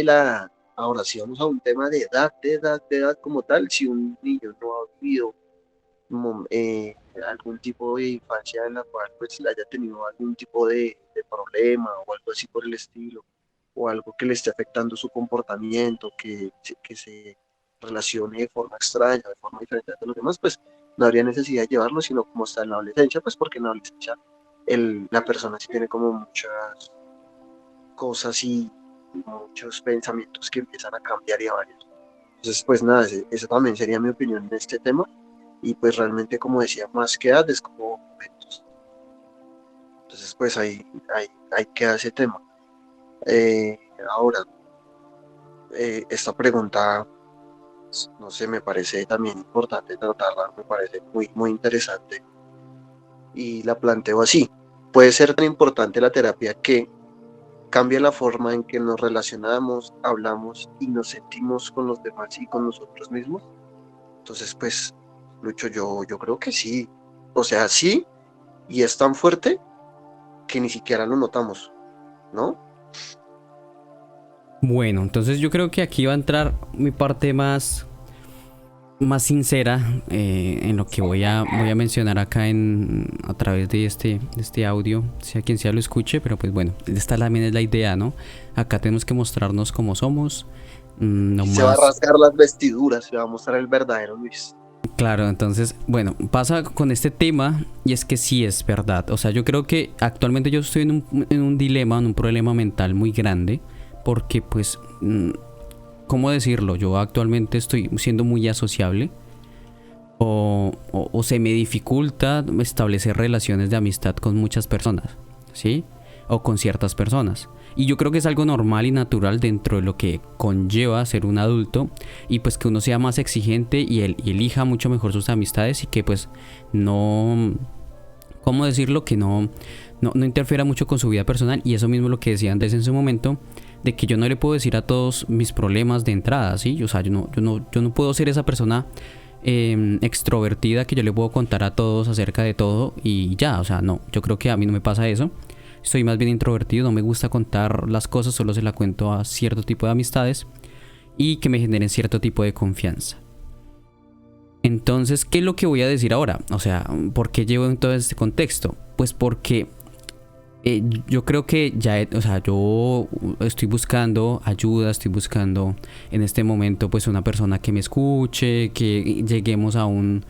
ahora si vamos a un tema de edad como tal, si un niño no ha vivido algún tipo de infancia en la cual pues haya tenido algún tipo de problema o algo así por el estilo, o algo que le esté afectando su comportamiento, que se relacione de forma extraña, de forma diferente a los demás, pues no habría necesidad de llevarlo, sino como está en la adolescencia, pues porque en la adolescencia la persona sí tiene como muchas cosas y muchos pensamientos que empiezan a cambiar y a variar. Entonces, pues nada, esa también sería mi opinión en este tema. Y pues realmente, como decía, más que edad es como momentos. Entonces, pues ahí queda ese tema. Eh, ahora, esta pregunta, no sé, me parece también importante tratarla, me parece muy, muy interesante. Y la planteo así. Puede ser tan importante la terapia que cambia la forma en que nos relacionamos, hablamos y nos sentimos con los demás y con nosotros mismos. Entonces, pues, Lucho, yo creo que sí. O sea, sí, y es tan fuerte que ni siquiera lo notamos, ¿no? Bueno, entonces yo creo que aquí va a entrar mi parte más más sincera en lo que voy a mencionar acá a través de este audio, sea quien sea lo escuche, pero pues bueno, esta también es la idea, ¿no? Acá tenemos que mostrarnos como somos, no Se va a más. rasgar las vestiduras, se va a mostrar el verdadero Luis. Claro, entonces, bueno, pasa con este tema y es que sí es verdad. O sea, yo creo que actualmente yo estoy en un dilema, en un problema mental muy grande, porque pues, ¿cómo decirlo? Yo actualmente estoy siendo muy asociable o se me dificulta establecer relaciones de amistad con muchas personas, ¿sí? O con ciertas personas. Y yo creo que es algo normal y natural dentro de lo que conlleva ser un adulto y pues que uno sea más exigente y elija mucho mejor sus amistades y que pues no, ¿cómo decirlo? Que no interfiera mucho con su vida personal y eso mismo es lo que decía Andrés en su momento de que yo no le puedo decir a todos mis problemas de entrada, ¿sí? O sea, yo no puedo ser esa persona extrovertida que yo le puedo contar a todos acerca de todo y ya, o sea, no, yo creo que a mí no me pasa eso. Soy más bien introvertido, no me gusta contar las cosas, solo se la cuento a cierto tipo de amistades y que me generen cierto tipo de confianza. Entonces, ¿qué es lo que voy a decir ahora? O sea, ¿por qué llevo en todo este contexto? Pues porque yo creo que o sea, yo estoy buscando ayuda, estoy buscando en este momento pues una persona que me escuche, que lleguemos a un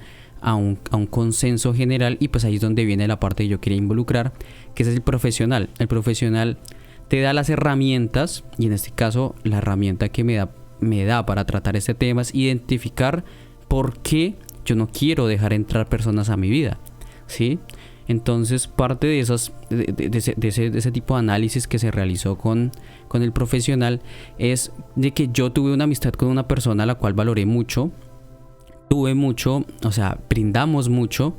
consenso general y pues ahí es donde viene la parte que yo quería involucrar, que es el profesional. El profesional te da las herramientas y en este caso la herramienta que me da para tratar este tema es identificar por qué yo no quiero dejar entrar personas a mi vida, ¿sí? Entonces parte de ese tipo de análisis que se realizó con el profesional es de que yo tuve una amistad con una persona a la cual valoré mucho, tuve mucho, o sea, brindamos mucho,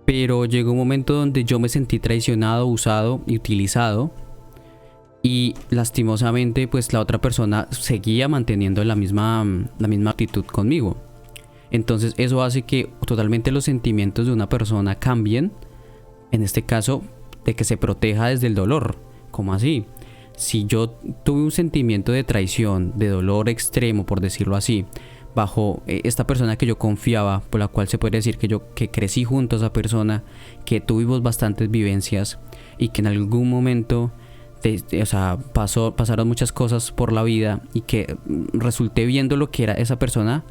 pero llegó un momento donde yo me sentí traicionado, usado y utilizado y lastimosamente pues la otra persona seguía manteniendo la misma actitud conmigo. Entonces eso hace que totalmente los sentimientos de una persona cambien, en este caso de que se proteja desde el dolor. ¿Cómo así? Si yo tuve un sentimiento de traición, de dolor extremo por decirlo así, bajo esta persona que yo confiaba, por la cual se puede decir que crecí junto a esa persona, que tuvimos bastantes vivencias y que en algún momento o sea, pasaron muchas cosas por la vida y que resulté viendo lo que era esa persona.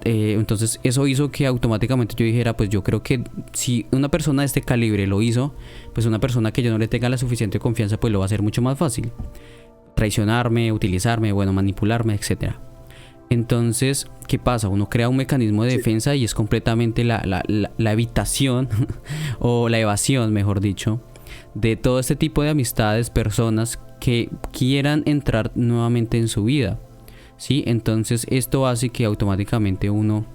Entonces eso hizo que automáticamente yo dijera, pues yo creo que si una persona de este calibre lo hizo, pues una persona que yo no le tenga la suficiente confianza pues lo va a hacer mucho más fácil traicionarme, utilizarme, bueno, manipularme, etcétera. Entonces, ¿qué pasa? Uno crea un mecanismo de defensa y es completamente la evitación o la evasión, mejor dicho, de todo este tipo de amistades, personas que quieran entrar nuevamente en su vida, ¿sí? Entonces esto hace que automáticamente uno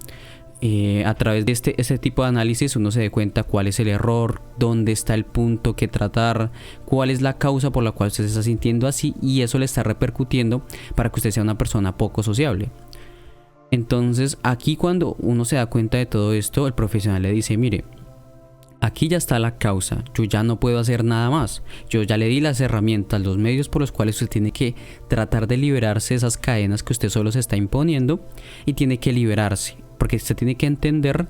a través de este tipo de análisis uno se dé cuenta cuál es el error, dónde está el punto que tratar, cuál es la causa por la cual usted se está sintiendo así y eso le está repercutiendo para que usted sea una persona poco sociable. Entonces aquí cuando uno se da cuenta de todo esto, el profesional le dice, mire, aquí ya está la causa, yo ya no puedo hacer nada más, yo ya le di las herramientas, los medios por los cuales usted tiene que tratar de liberarse de esas cadenas que usted solo se está imponiendo y tiene que liberarse, porque usted tiene que entender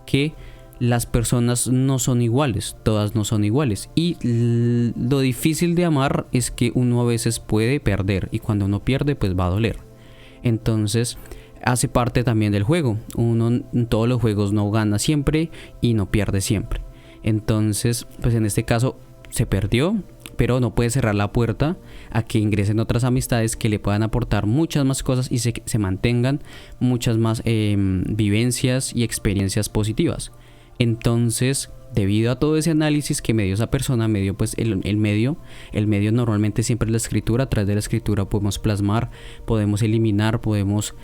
que las personas no son iguales, todas no son iguales y lo difícil de amar es que uno a veces puede perder y cuando uno pierde pues va a doler. Entonces hace parte también del juego, uno en todos los juegos no gana siempre y no pierde siempre. Entonces, pues en este caso se perdió, pero no puede cerrar la puerta a que ingresen otras amistades que le puedan aportar muchas más cosas y se mantengan muchas más vivencias y experiencias positivas. Entonces, debido a todo ese análisis que me dio esa persona, me dio pues el medio normalmente siempre es la escritura. A través de la escritura podemos plasmar, podemos eliminar, podemos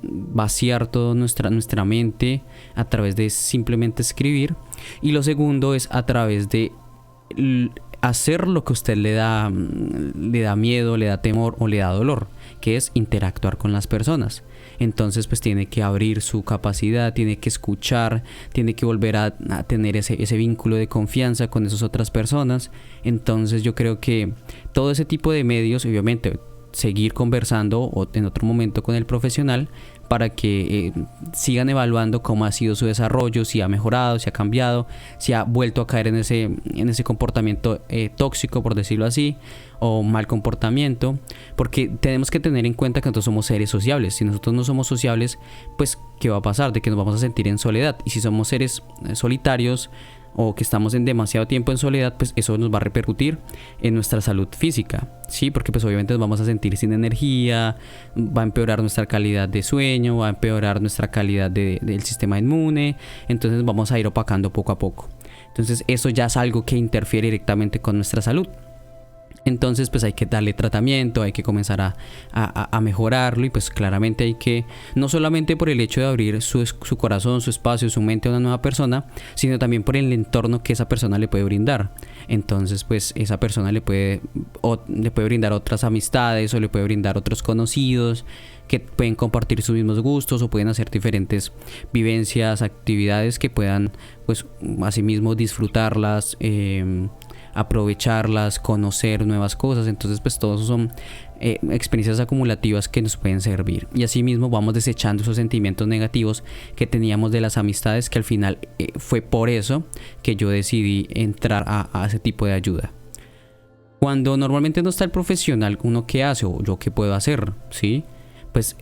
vaciar toda nuestra mente a través de simplemente escribir. Y lo segundo es a través de hacer lo que a usted le da miedo, le da temor o le da dolor, que es interactuar con las personas. Entonces pues tiene que abrir su capacidad, tiene que escuchar, tiene que volver a tener ese vínculo de confianza con esas otras personas. Entonces yo creo que todo ese tipo de medios, obviamente seguir conversando o en otro momento con el profesional para que sigan evaluando cómo ha sido su desarrollo, si ha mejorado, si ha cambiado, si ha vuelto a caer en ese comportamiento tóxico, por decirlo así, o mal comportamiento, porque tenemos que tener en cuenta que nosotros somos seres sociables. Si nosotros no somos sociables, pues ¿qué va a pasar? De que nos vamos a sentir en soledad. Y si somos seres solitarios, o que estamos en demasiado tiempo en soledad, pues eso nos va a repercutir en nuestra salud física, ¿sí? Porque pues obviamente nos vamos a sentir sin energía, va a empeorar nuestra calidad de sueño, va a empeorar nuestra calidad del sistema inmune, entonces vamos a ir opacando poco a poco. Entonces eso ya es algo que interfiere directamente con nuestra salud. Entonces pues hay que darle tratamiento, hay que comenzar a mejorarlo, y pues claramente hay que, no solamente por el hecho de abrir su corazón, su espacio, su mente a una nueva persona, sino también por el entorno que esa persona le puede brindar. Entonces pues esa persona le puede brindar otras amistades, o le puede brindar otros conocidos que pueden compartir sus mismos gustos, o pueden hacer diferentes vivencias, actividades que puedan pues asimismo disfrutarlas, aprovecharlas, conocer nuevas cosas. Entonces pues todos son experiencias acumulativas que nos pueden servir, y asimismo vamos desechando esos sentimientos negativos que teníamos de las amistades, que al final fue por eso que yo decidí entrar a ese tipo de ayuda. Cuando normalmente no está el profesional, ¿uno qué hace? ¿O yo qué puedo hacer? ¿Sí? Pues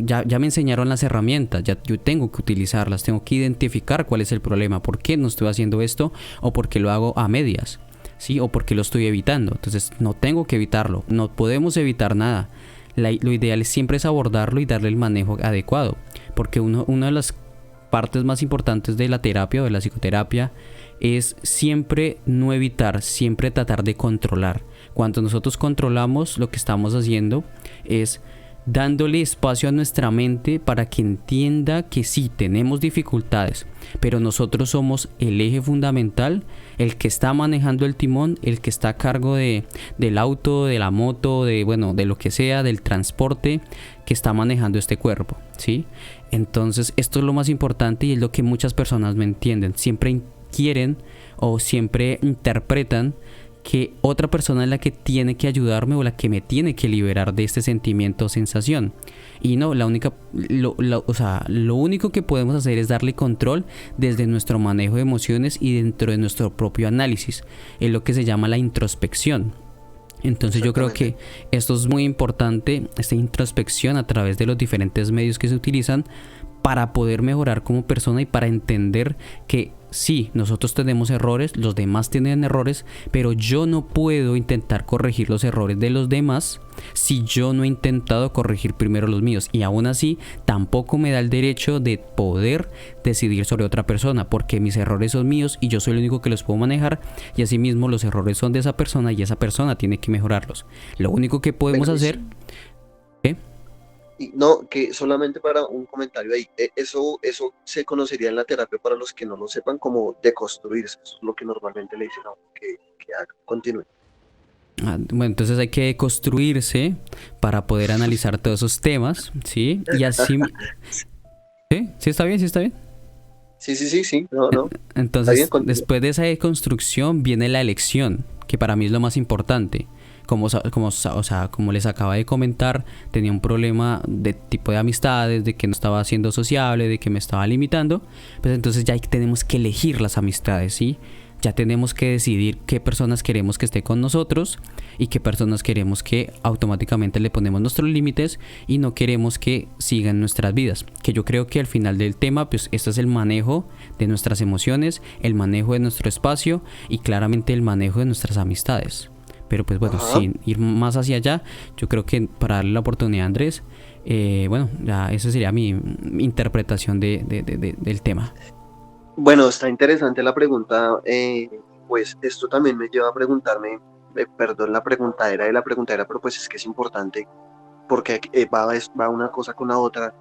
ya me enseñaron las herramientas, ya yo tengo que utilizarlas, tengo que identificar cuál es el problema, por qué no estoy haciendo esto, o por qué lo hago a medias, ¿sí? O por qué lo estoy evitando. Entonces no tengo que evitarlo, no podemos evitar nada. Lo ideal siempre es abordarlo y darle el manejo adecuado, porque una de las partes más importantes de la terapia o de la psicoterapia es siempre no evitar, siempre tratar de controlar. Cuando nosotros controlamos, lo que estamos haciendo es dándole espacio a nuestra mente para que entienda que sí, tenemos dificultades, pero nosotros somos el eje fundamental, el que está manejando el timón, el que está a cargo del auto, de la moto, de lo que sea, del transporte que está manejando este cuerpo, ¿sí? Entonces esto es lo más importante, y es lo que muchas personas no entienden. Siempre quieren o siempre interpretan que otra persona es la que tiene que ayudarme, o la que me tiene que liberar de este sentimiento o sensación. Y no, lo único que podemos hacer es darle control desde nuestro manejo de emociones y dentro de nuestro propio análisis. Es lo que se llama la introspección. Entonces yo creo que esto es muy importante, esta introspección a través de los diferentes medios que se utilizan para poder mejorar como persona, y para entender que sí, nosotros tenemos errores, los demás tienen errores, pero yo no puedo intentar corregir los errores de los demás si yo no he intentado corregir primero los míos, y aún así tampoco me da el derecho de poder decidir sobre otra persona, porque mis errores son míos y yo soy el único que los puedo manejar, y asimismo los errores son de esa persona y esa persona tiene que mejorarlos. Lo único que podemos hacer... ¿Qué? Y no, que solamente para un comentario ahí, eso se conocería en la terapia, para los que no lo sepan, como deconstruirse. Eso es lo que normalmente le dicen a uno que haga. Continúe. Bueno, entonces hay que construirse para poder analizar todos esos temas, ¿sí? Y así... ¿Sí? ¿Sí está bien? ¿Sí está bien? Sí. No. Entonces, Está bien, después de esa deconstrucción viene la elección, que para mí es lo más importante. Como les acaba de comentar, tenía un problema de tipo de amistades, de que no estaba siendo sociable, de que me estaba limitando. Pues entonces ya tenemos que elegir las amistades, ¿sí? Ya tenemos que decidir qué personas queremos que esté con nosotros, y qué personas queremos que automáticamente le ponemos nuestros límites y no queremos que sigan nuestras vidas. Que yo creo que al final del tema, pues este es el manejo de nuestras emociones, el manejo de nuestro espacio, y claramente el manejo de nuestras amistades. Pero pues bueno, sin ir más hacia allá, yo creo que para darle la oportunidad a Andrés, ya esa sería mi interpretación del tema. Bueno, está interesante la pregunta. Pues esto también me lleva a preguntarme, perdón la preguntadera, pero pues es que es importante, porque va una cosa con la otra.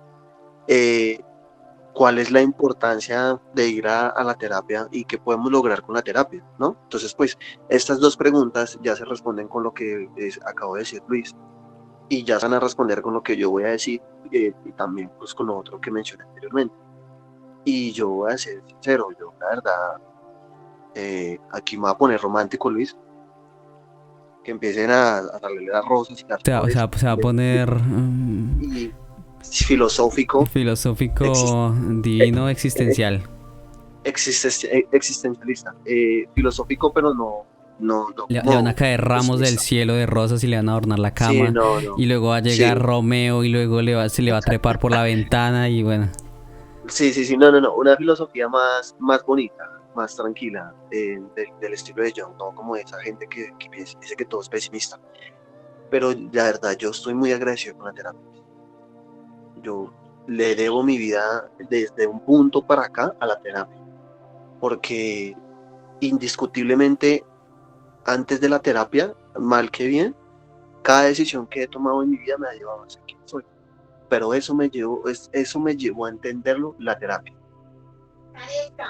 ¿Cuál es la importancia de ir a la terapia y qué podemos lograr con la terapia, ¿no? Entonces, pues, estas dos preguntas ya se responden con lo que acabo de decir Luis, y ya se van a responder con lo que yo voy a decir, y también pues con lo otro que mencioné anteriormente. Y yo voy a ser sincero, yo la verdad, aquí me voy a poner romántico, Luis. que empiecen a darle las rosas y las flores, Se va a poner y filosófico, exis- filosófico, eh, divino, eh, existencial. existencialista, filosófico, pero no Le van a como caer ramos del pesimista. cielo de rosas y le van a adornar la Sí, cama. no, Y luego va a sí, llegar Romeo y luego se le va a trepar por la ventana y bueno. sí, no, una filosofía más bonita, más tranquila, del estilo de Jung, no como esa gente que dice que todo es pesimista. Pero la verdad, yo estoy muy agradecido con la terapia. Yo le debo mi vida desde un punto para acá a la terapia, porque indiscutiblemente antes de la terapia, mal que bien, cada decisión que he tomado en mi vida me ha llevado a ser quien soy. Pero eso me llevó a entenderlo la terapia.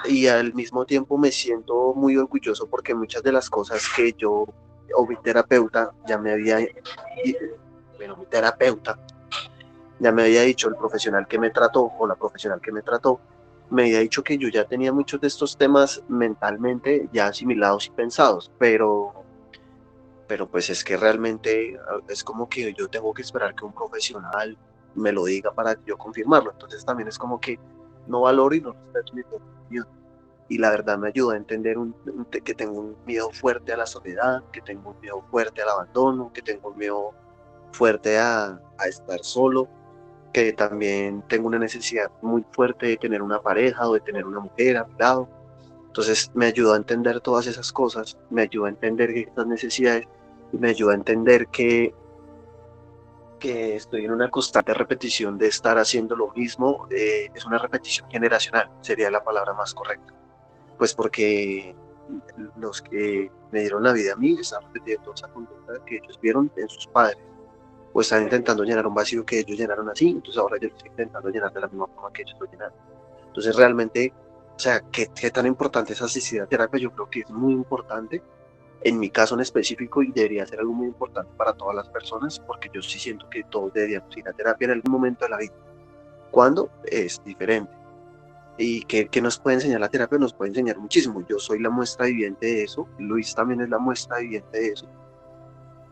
Y al mismo tiempo me siento muy orgulloso porque muchas de las cosas que yo o mi terapeuta ya me había, bueno, mi terapeuta ya me había dicho, el profesional que me trató o la profesional que me trató, me había dicho que yo ya tenía muchos de estos temas mentalmente ya asimilados y pensados, pero pues es que realmente es como que yo tengo que esperar que un profesional me lo diga para yo confirmarlo. Entonces también es como que no valoro y no respeto mi propia opinión. Y la verdad me ayuda a entender que tengo un miedo fuerte a la soledad, que tengo un miedo fuerte al abandono, que tengo un miedo fuerte a estar solo, que también tengo una necesidad muy fuerte de tener una pareja o de tener una mujer a mi lado. Entonces me ayudó a entender todas esas cosas, me ayudó a entender estas necesidades y me ayudó a entender que estoy en una constante repetición de estar haciendo lo mismo. Es una repetición generacional, sería la palabra más correcta. Pues porque los que me dieron la vida a mí están repitiendo esa conducta que ellos vieron en sus padres, o están intentando llenar un vacío que ellos llenaron así, entonces ahora yo estoy intentando llenar de la misma forma que ellos lo llenaron. Entonces realmente, o sea, ¿qué tan importante es asistir a terapia? Yo creo que es muy importante, en mi caso en específico, y debería ser algo muy importante para todas las personas, porque yo sí siento que todos deberíamos ir a terapia en algún momento de la vida. ¿Cuándo? Es diferente. ¿Y qué nos puede enseñar la terapia? Nos puede enseñar muchísimo. Yo soy la muestra viviente de eso, Luis también es la muestra viviente de eso.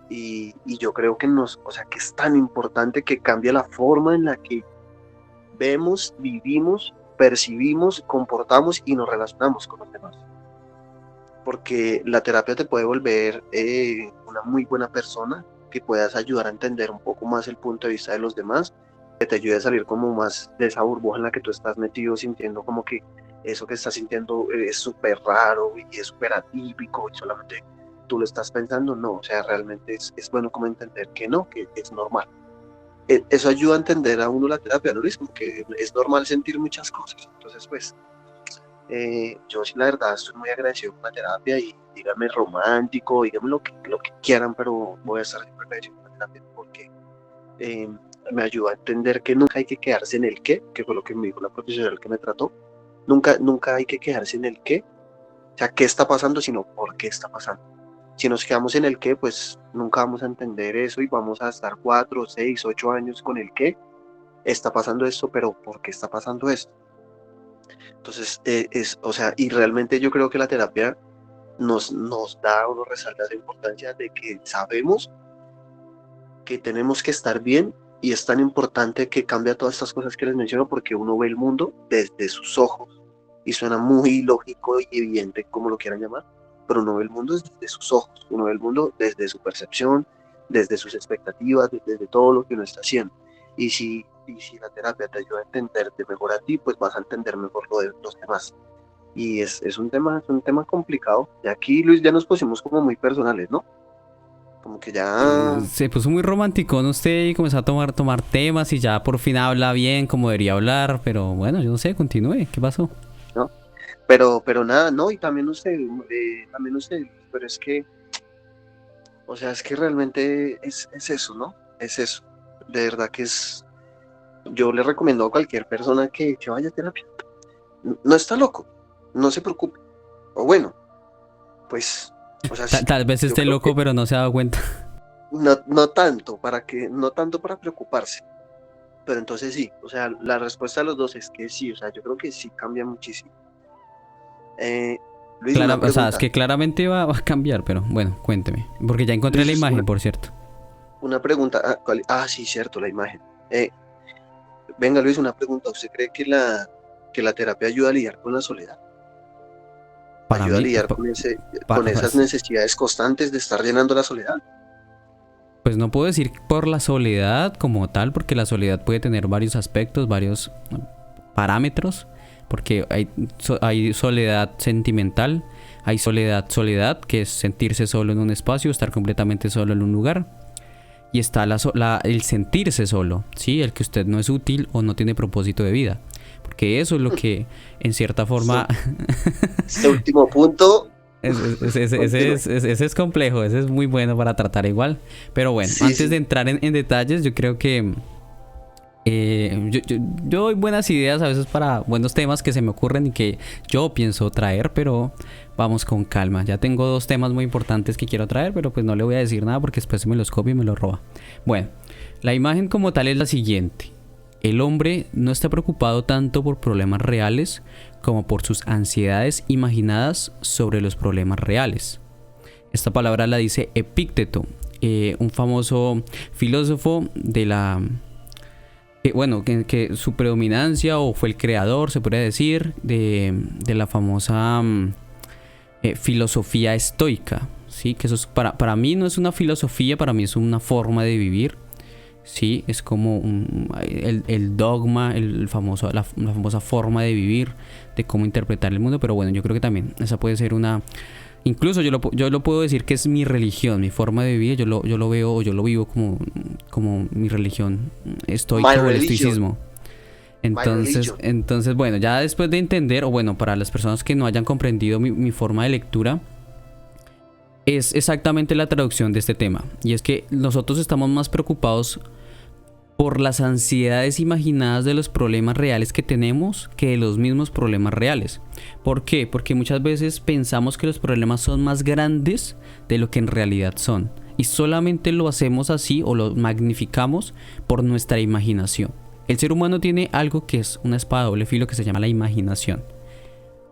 Y yo creo que o sea, que es tan importante que cambie la forma en la que vemos, vivimos, percibimos, comportamos y nos relacionamos con los demás. Porque la terapia te puede volver una muy buena persona, que puedas ayudar a entender un poco más el punto de vista de los demás, que te ayude a salir como más de esa burbuja en la que tú estás metido, sintiendo como que eso que estás sintiendo es súper raro y es súper atípico y solamente tú lo estás pensando. No, o sea, realmente es bueno como entender que no, que es normal. Eso ayuda a entender a uno la terapia, ¿no? Es como que es normal sentir muchas cosas. Entonces, pues, yo sí, la verdad, estoy muy agradecido con la terapia y díganme romántico, díganme lo que quieran, pero voy a estar siempre agradecido con la terapia porque eh, me ayuda a entender que nunca hay que quedarse en el qué, que fue lo que me dijo la profesional que me trató. Nunca hay que quedarse en el qué, o sea, qué está pasando, sino por qué está pasando. Si nos quedamos en el qué, pues nunca vamos a entender eso y vamos a estar 4, 6, 8 años con el qué. Está pasando esto, pero ¿por qué está pasando esto? Entonces, o sea, y realmente yo creo que la terapia nos da o nos resalta la importancia de que sabemos que tenemos que estar bien y es tan importante que cambia todas estas cosas que les menciono porque uno ve el mundo desde sus ojos y suena muy lógico y evidente como lo quieran llamar, pero uno ve el mundo desde sus ojos, uno ve el mundo desde su percepción, desde sus expectativas, desde todo lo que uno está haciendo. Y si la terapia te ayuda a entenderte mejor a ti, pues vas a entender mejor lo de los demás. Y es un tema complicado. Y aquí, Luis, ya nos pusimos como muy personales, ¿no? Como que ya, Se puso muy romántico, ¿no? Usted y comenzó a tomar temas y ya por fin habla bien como debería hablar, pero bueno, yo no sé, continúe, ¿qué pasó? ¿no? Pero nada, no, y también usted, pero es que, o sea, es que realmente es eso, ¿no? Es eso. De verdad que yo le recomiendo a cualquier persona que vaya a terapia. No está loco, no se preocupe. O bueno, pues, o sea, sí, Tal vez yo esté creo loco, que pero no se ha dado cuenta. no tanto para preocuparse. Pero entonces sí, o sea, la respuesta a los dos es que sí, o sea, yo creo que sí cambia muchísimo. Luis, una O sea, es pregunta. que claramente va a cambiar, pero bueno, cuénteme. Porque ya encontré la Luis, imagen, por cierto. una pregunta. Sí, cierto, la imagen. Eh, Venga, Luis, una pregunta. ¿Usted cree que la terapia ayuda a lidiar con la soledad? Para ¿Ayuda a mí, lidiar con esas pues, necesidades constantes de estar llenando la soledad? pues no puedo decir por la soledad como tal, porque la soledad puede tener varios aspectos, varios parámetros, porque hay soledad sentimental, hay soledad, que es sentirse solo en un espacio, estar completamente solo en un lugar, y está el sentirse solo, ¿sí? El que usted no es útil o no tiene propósito de vida, porque eso es lo que en cierta forma... Este, este último punto, continúe. Ese es complejo, ese es muy bueno para tratar igual. Pero bueno, Sí, antes de sí. entrar en detalles, yo creo que yo doy buenas ideas a veces para buenos temas que se me ocurren y que yo pienso traer, pero vamos con calma. Ya tengo dos temas muy importantes que quiero traer, pero pues no le voy a decir nada porque después se me los copia y me los roba. Bueno, la imagen como tal es la siguiente. El hombre no está preocupado tanto por problemas reales como por sus ansiedades imaginadas sobre los problemas reales. Esta palabra la dice Epícteto, un famoso filósofo de la... bueno, que su predominancia o fue el creador, se podría decir, de la famosa filosofía estoica. ¿Sí? Que eso es, para mí no es una filosofía, para mí es una forma de vivir. Sí, es como el dogma, la famosa forma de vivir, de cómo interpretar el mundo, pero bueno, yo creo que también esa puede ser una... Incluso yo lo puedo decir que es mi religión, mi forma de vivir, yo lo veo o yo lo vivo como mi religión My estoica o el religion, estoicismo. my religion. Entonces, bueno, ya después de entender, o bueno, para las personas que no hayan comprendido mi forma de lectura, es exactamente la traducción de este tema. Y es que nosotros estamos más preocupados por las ansiedades imaginadas de los problemas reales que tenemos que de los mismos problemas reales. ¿Por qué? Porque muchas veces pensamos que los problemas son más grandes de lo que en realidad son. Y solamente lo hacemos así o lo magnificamos por nuestra imaginación. El ser humano tiene algo que es una espada de doble filo que se llama la imaginación.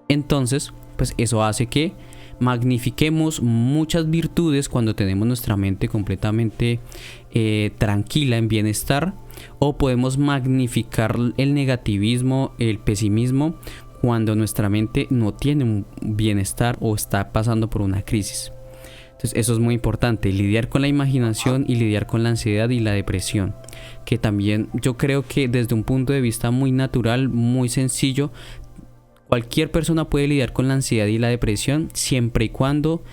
Entonces, pues eso hace que magnifiquemos muchas virtudes cuando tenemos nuestra mente completamente tranquila, en bienestar, o podemos magnificar el negativismo, el pesimismo, cuando nuestra mente no tiene un bienestar o está pasando por una crisis. Entonces eso es muy importante, lidiar con la imaginación y lidiar con la ansiedad y la depresión, que también yo creo que desde un punto de vista muy natural, muy sencillo, cualquier persona puede lidiar con la ansiedad y la depresión siempre y cuando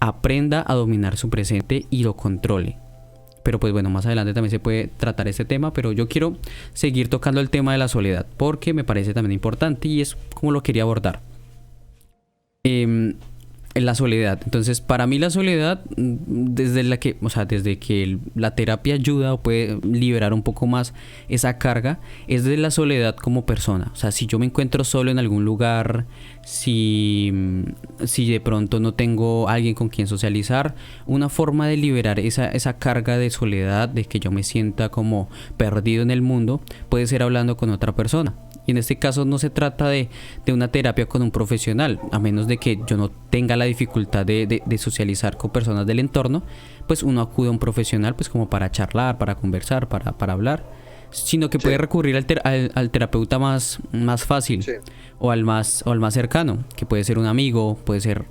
aprenda a dominar su presente y lo controle. Pero pues bueno, más adelante también se puede tratar este tema, pero yo quiero seguir tocando el tema de la soledad porque me parece también importante y es como lo quería abordar. En la soledad. Entonces, para mí la soledad, desde que la terapia ayuda o puede liberar un poco más esa carga, es de la soledad como persona. O sea, si yo me encuentro solo en algún lugar, si de pronto no tengo alguien con quien socializar, una forma de liberar esa carga de soledad, de que yo me sienta como perdido en el mundo, puede ser hablando con otra persona. Y en este caso no se trata de una terapia con un profesional, a menos de que yo no tenga la dificultad de socializar con personas del entorno, pues uno acude a un profesional pues como para charlar, para conversar, para hablar, sino que Sí, puede recurrir al terapeuta más fácil sí, o al más cercano, que puede ser un amigo, puede ser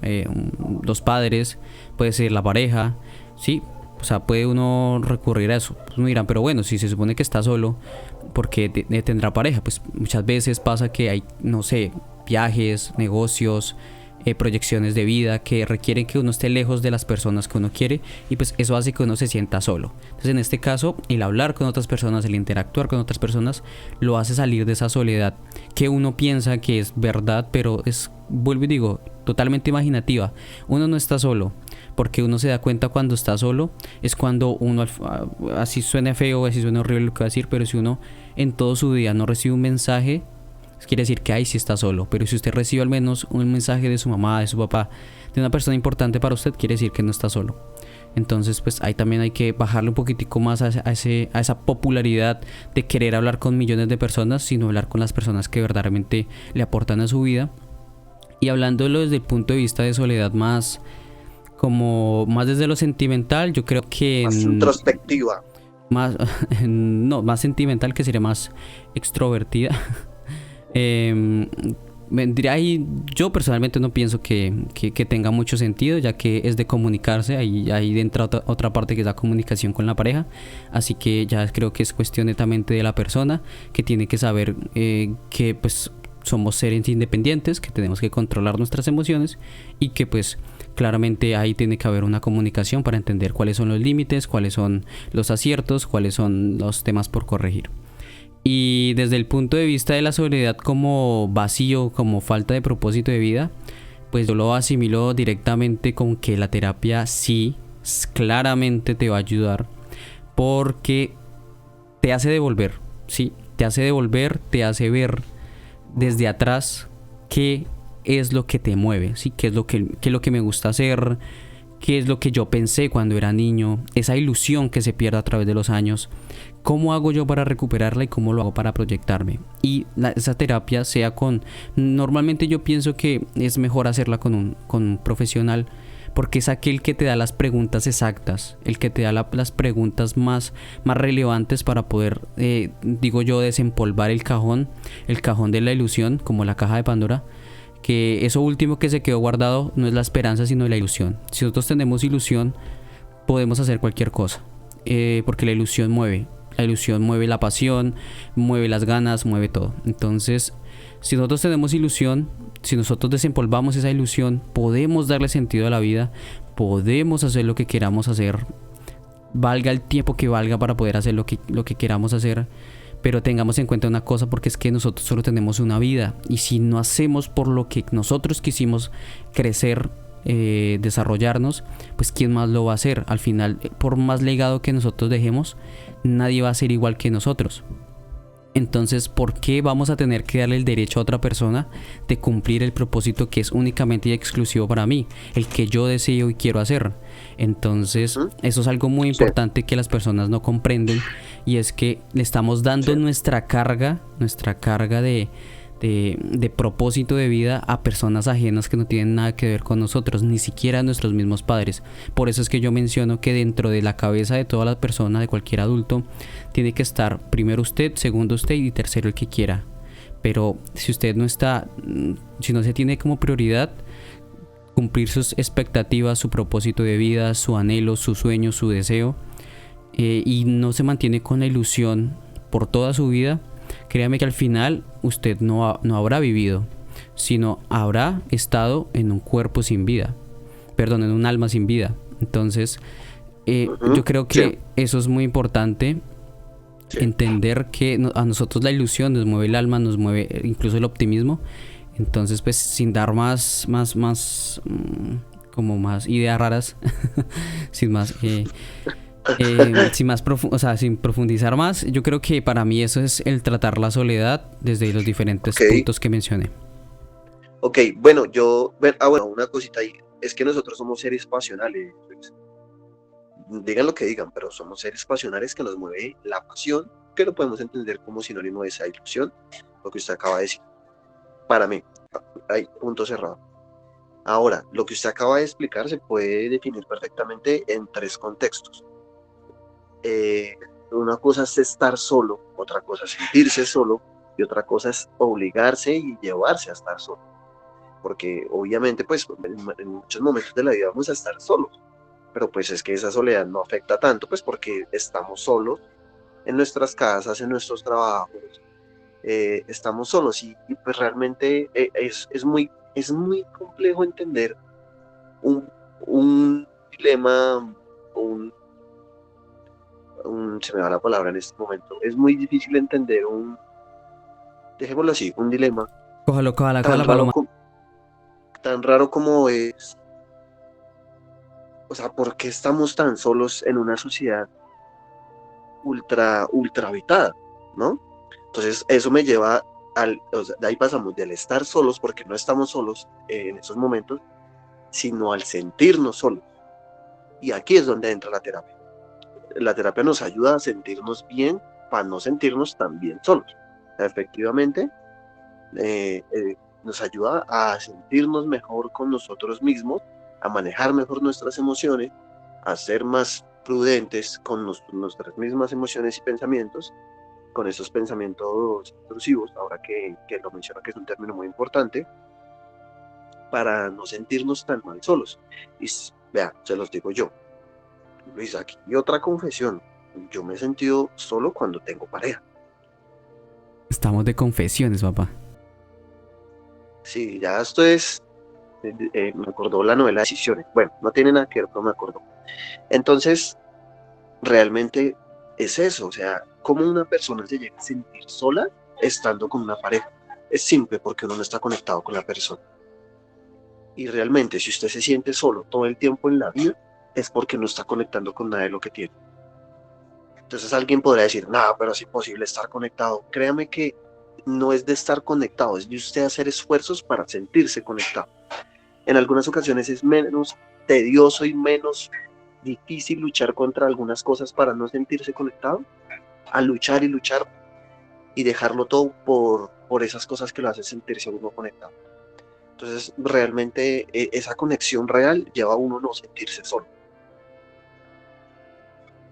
los padres, puede ser la pareja, ¿sí? O sea, puede uno recurrir a eso. Pues me dirán, pero bueno, si se supone que está solo, ¿por qué tendrá pareja? Pues muchas veces pasa que hay, no sé, viajes, negocios, proyecciones de vida que requieren que uno esté lejos de las personas que uno quiere y pues eso hace que uno se sienta solo. Entonces en este caso el hablar con otras personas, el interactuar con otras personas lo hace salir de esa soledad que uno piensa que es verdad, pero es, vuelvo y digo, totalmente imaginativa. Uno no está solo, porque uno se da cuenta cuando está solo, es cuando uno, así suene feo, así suene horrible lo que va a decir, pero si uno en todo su día no recibe un mensaje, quiere decir que ahí sí está solo. Pero si usted recibe al menos un mensaje de su mamá, de su papá, de una persona importante para usted, quiere decir que no está solo. Entonces pues ahí también hay que bajarle un poquitico más a esa popularidad de querer hablar con millones de personas, sino hablar con las personas que verdaderamente le aportan a su vida. Y hablándolo desde el punto de vista de soledad más, como más desde lo sentimental, yo creo que Más introspectiva. más, no, más sentimental, que sería más extrovertida. Em, Vendría ahí, yo personalmente no pienso que tenga mucho sentido, ya que es de comunicarse, ahí entra otra parte que es la comunicación con la pareja, así que ya creo que es cuestión netamente de la persona, que tiene que saber que pues somos seres independientes, que tenemos que controlar nuestras emociones y que pues claramente ahí tiene que haber una comunicación para entender cuáles son los límites, cuáles son los aciertos, cuáles son los temas por corregir. Y desde el punto de vista de la soledad como vacío, como falta de propósito de vida, pues yo lo asimilo directamente con que la terapia sí, claramente te va a ayudar porque te hace devolver, sí, te hace devolver, te hace ver desde atrás qué es lo que te mueve, sí, qué es lo que me gusta hacer, qué es lo que yo pensé cuando era niño, esa ilusión que se pierde a través de los años. ¿Cómo hago yo para recuperarla y cómo lo hago para proyectarme? Y esa terapia sea con... Normalmente yo pienso que es mejor hacerla con un profesional, porque es aquel que te da las preguntas exactas, el que te da las preguntas más relevantes para poder, digo yo, desempolvar el cajón de la ilusión, como la caja de Pandora, que eso último que se quedó guardado no es la esperanza, sino la ilusión. Si nosotros tenemos ilusión, podemos hacer cualquier cosa, porque la ilusión mueve. La ilusión mueve la pasión, mueve las ganas, mueve todo. Entonces, si nosotros tenemos ilusión, si nosotros desempolvamos esa ilusión, podemos darle sentido a la vida, podemos hacer lo que queramos hacer, valga el tiempo que valga para poder hacer lo que queramos hacer. Pero tengamos en cuenta una cosa, porque es que nosotros solo tenemos una vida, y si no hacemos por lo que nosotros quisimos crecer, desarrollarnos, pues quién más lo va a hacer. Al final, por más legado que nosotros dejemos, nadie va a ser igual que nosotros. Entonces, ¿por qué vamos a tener que darle el derecho a otra persona de cumplir el propósito que es únicamente y exclusivo para mí, el que yo deseo y quiero hacer? Entonces, eso es algo muy importante que las personas no comprenden, y es que le estamos dando nuestra carga de propósito de vida a personas ajenas que no tienen nada que ver con nosotros, ni siquiera nuestros mismos padres. Por eso es que yo menciono que dentro de la cabeza de toda la persona, de cualquier adulto, tiene que estar primero usted, segundo usted y tercero el que quiera. Pero si usted no está, si no se tiene como prioridad cumplir sus expectativas, su propósito de vida, su anhelo, su sueño, su deseo, y no se mantiene con la ilusión por toda su vida, créame que al final usted no habrá vivido, sino habrá estado en un cuerpo sin vida, perdón, en un alma sin vida. Entonces, yo creo que eso es muy importante, entender que a nosotros la ilusión nos mueve el alma, nos mueve incluso el optimismo. Entonces, pues sin dar más como más ideas raras, sin más... sin profundizar más, yo creo que para mí eso es el tratar la soledad desde los diferentes puntos que mencioné. Ok, bueno, bueno, una cosita ahí, es que nosotros somos seres pasionales, pues, digan lo que digan, pero somos seres pasionales que nos mueve la pasión, que lo podemos entender como sinónimo de esa ilusión, lo que usted acaba de decir. Para mí, hay punto cerrado. Ahora, lo que usted acaba de explicar se puede definir perfectamente en tres contextos. Una cosa es estar solo, otra cosa es sentirse solo, y otra cosa es obligarse y llevarse a estar solo. Porque obviamente, pues, en muchos momentos de la vida vamos a estar solos, pero pues es que esa soledad no afecta tanto, pues porque estamos solos en nuestras casas, en nuestros trabajos, estamos solos, y pues realmente es muy complejo entender un dilema, se me va la palabra en este momento, es muy difícil entender dejémoslo así, un dilema tan raro como es, o sea, ¿por qué estamos tan solos en una sociedad ultra habitada, ¿no? Entonces eso me lleva o sea, de ahí pasamos del estar solos, porque no estamos solos en esos momentos, sino al sentirnos solos. Y aquí es donde entra la terapia. La terapia nos ayuda a sentirnos bien para no sentirnos tan bien solos. Efectivamente, nos ayuda a sentirnos mejor con nosotros mismos, a manejar mejor nuestras emociones, a ser más prudentes con nuestras mismas emociones y pensamientos, con esos pensamientos intrusivos, ahora que lo menciona, que es un término muy importante, para no sentirnos tan mal solos. Y vea, se los digo yo, Luis, aquí y otra confesión, yo me he sentido solo cuando tengo pareja. Estamos de confesiones, papá. Sí, ya esto es, me acordó la novela Decisiones, bueno, no tiene nada que ver, pero me acordó. Entonces, realmente es eso, o sea, cómo una persona se llega a sentir sola estando con una pareja. Es simple porque uno no está conectado con la persona. Y realmente, si usted se siente solo todo el tiempo en la vida, es porque no está conectando con nada de lo que tiene. Entonces alguien podrá decir, nada, pero es imposible estar conectado. Créame que no es de estar conectado, es de usted hacer esfuerzos para sentirse conectado. En algunas ocasiones es menos tedioso y menos difícil luchar contra algunas cosas para no sentirse conectado, a luchar y luchar y dejarlo todo por esas cosas que lo hacen sentirse uno conectado. Entonces, realmente esa conexión real lleva a uno a no sentirse solo.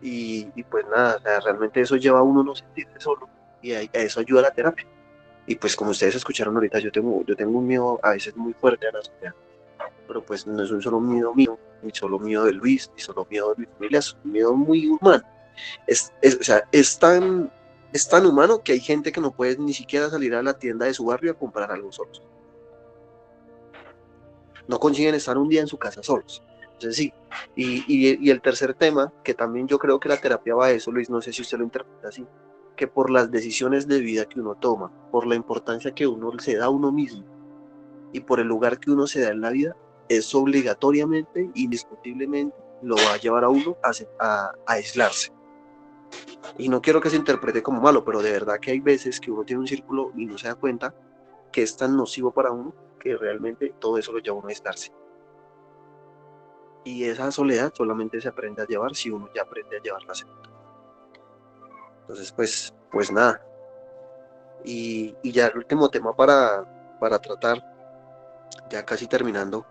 Y pues nada, o sea, realmente eso lleva a uno a no sentirse solo y a eso ayuda la terapia. Y pues como ustedes escucharon ahorita, yo tengo un miedo a veces muy fuerte a la soledad, pero pues no es un solo miedo mío, ni solo miedo de Luis, ni solo miedo de mi familia, es un miedo muy humano. O sea, es tan humano que hay gente que no puede ni siquiera salir a la tienda de su barrio a comprar algo solos. No consiguen estar un día en su casa solos. Entonces sí, y el tercer tema, que también yo creo que la terapia va a eso, Luis, no sé si usted lo interpreta así, que por las decisiones de vida que uno toma, por la importancia que uno se da a uno mismo y por el lugar que uno se da en la vida, eso obligatoriamente, indiscutiblemente, lo va a llevar a uno a aislarse. Y no quiero que se interprete como malo, pero de verdad que hay veces que uno tiene un círculo y no se da cuenta que es tan nocivo para uno que realmente todo eso lo lleva a uno a aislarse. Y esa soledad solamente se aprende a llevar si uno ya aprende a llevarla. Entonces, pues nada. Y ya el último tema para tratar, ya casi terminando.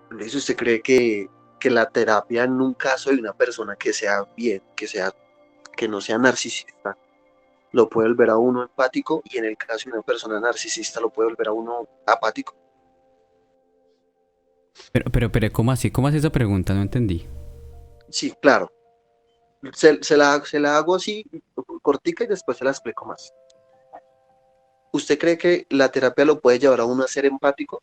Luis, ¿usted cree que la terapia en un caso de una persona que sea bien, que no sea narcisista, lo puede volver a uno empático, y en el caso de una persona narcisista lo puede volver a uno apático? Pero, ¿cómo así? ¿Cómo hace esa pregunta? No entendí. Sí, claro. Se la hago así, cortica, y después se la explico más. ¿Usted cree que la terapia lo puede llevar a uno a ser empático?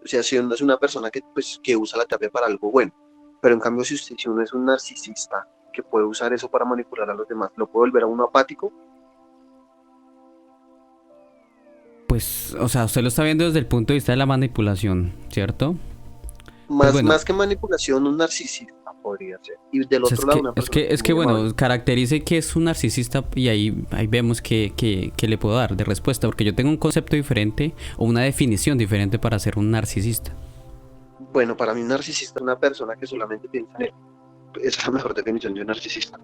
O sea, si uno es una persona que usa la terapia para algo bueno, pero en cambio si uno es un narcisista que puede usar eso para manipular a los demás, ¿lo puede volver a uno apático? Pues, o sea, usted lo está viendo desde el punto de vista de la manipulación, ¿cierto? Pues bueno, Más que manipulación, un narcisista podría ser. Y del o sea, otro lado, una persona que es muy bueno, amable. caracterice que es un narcisista y ahí vemos que le puedo dar de respuesta, porque yo tengo un concepto diferente o una definición diferente para ser un narcisista. Bueno, para mí un narcisista es una persona que solamente piensa en él. Esa es la mejor definición de un narcisista.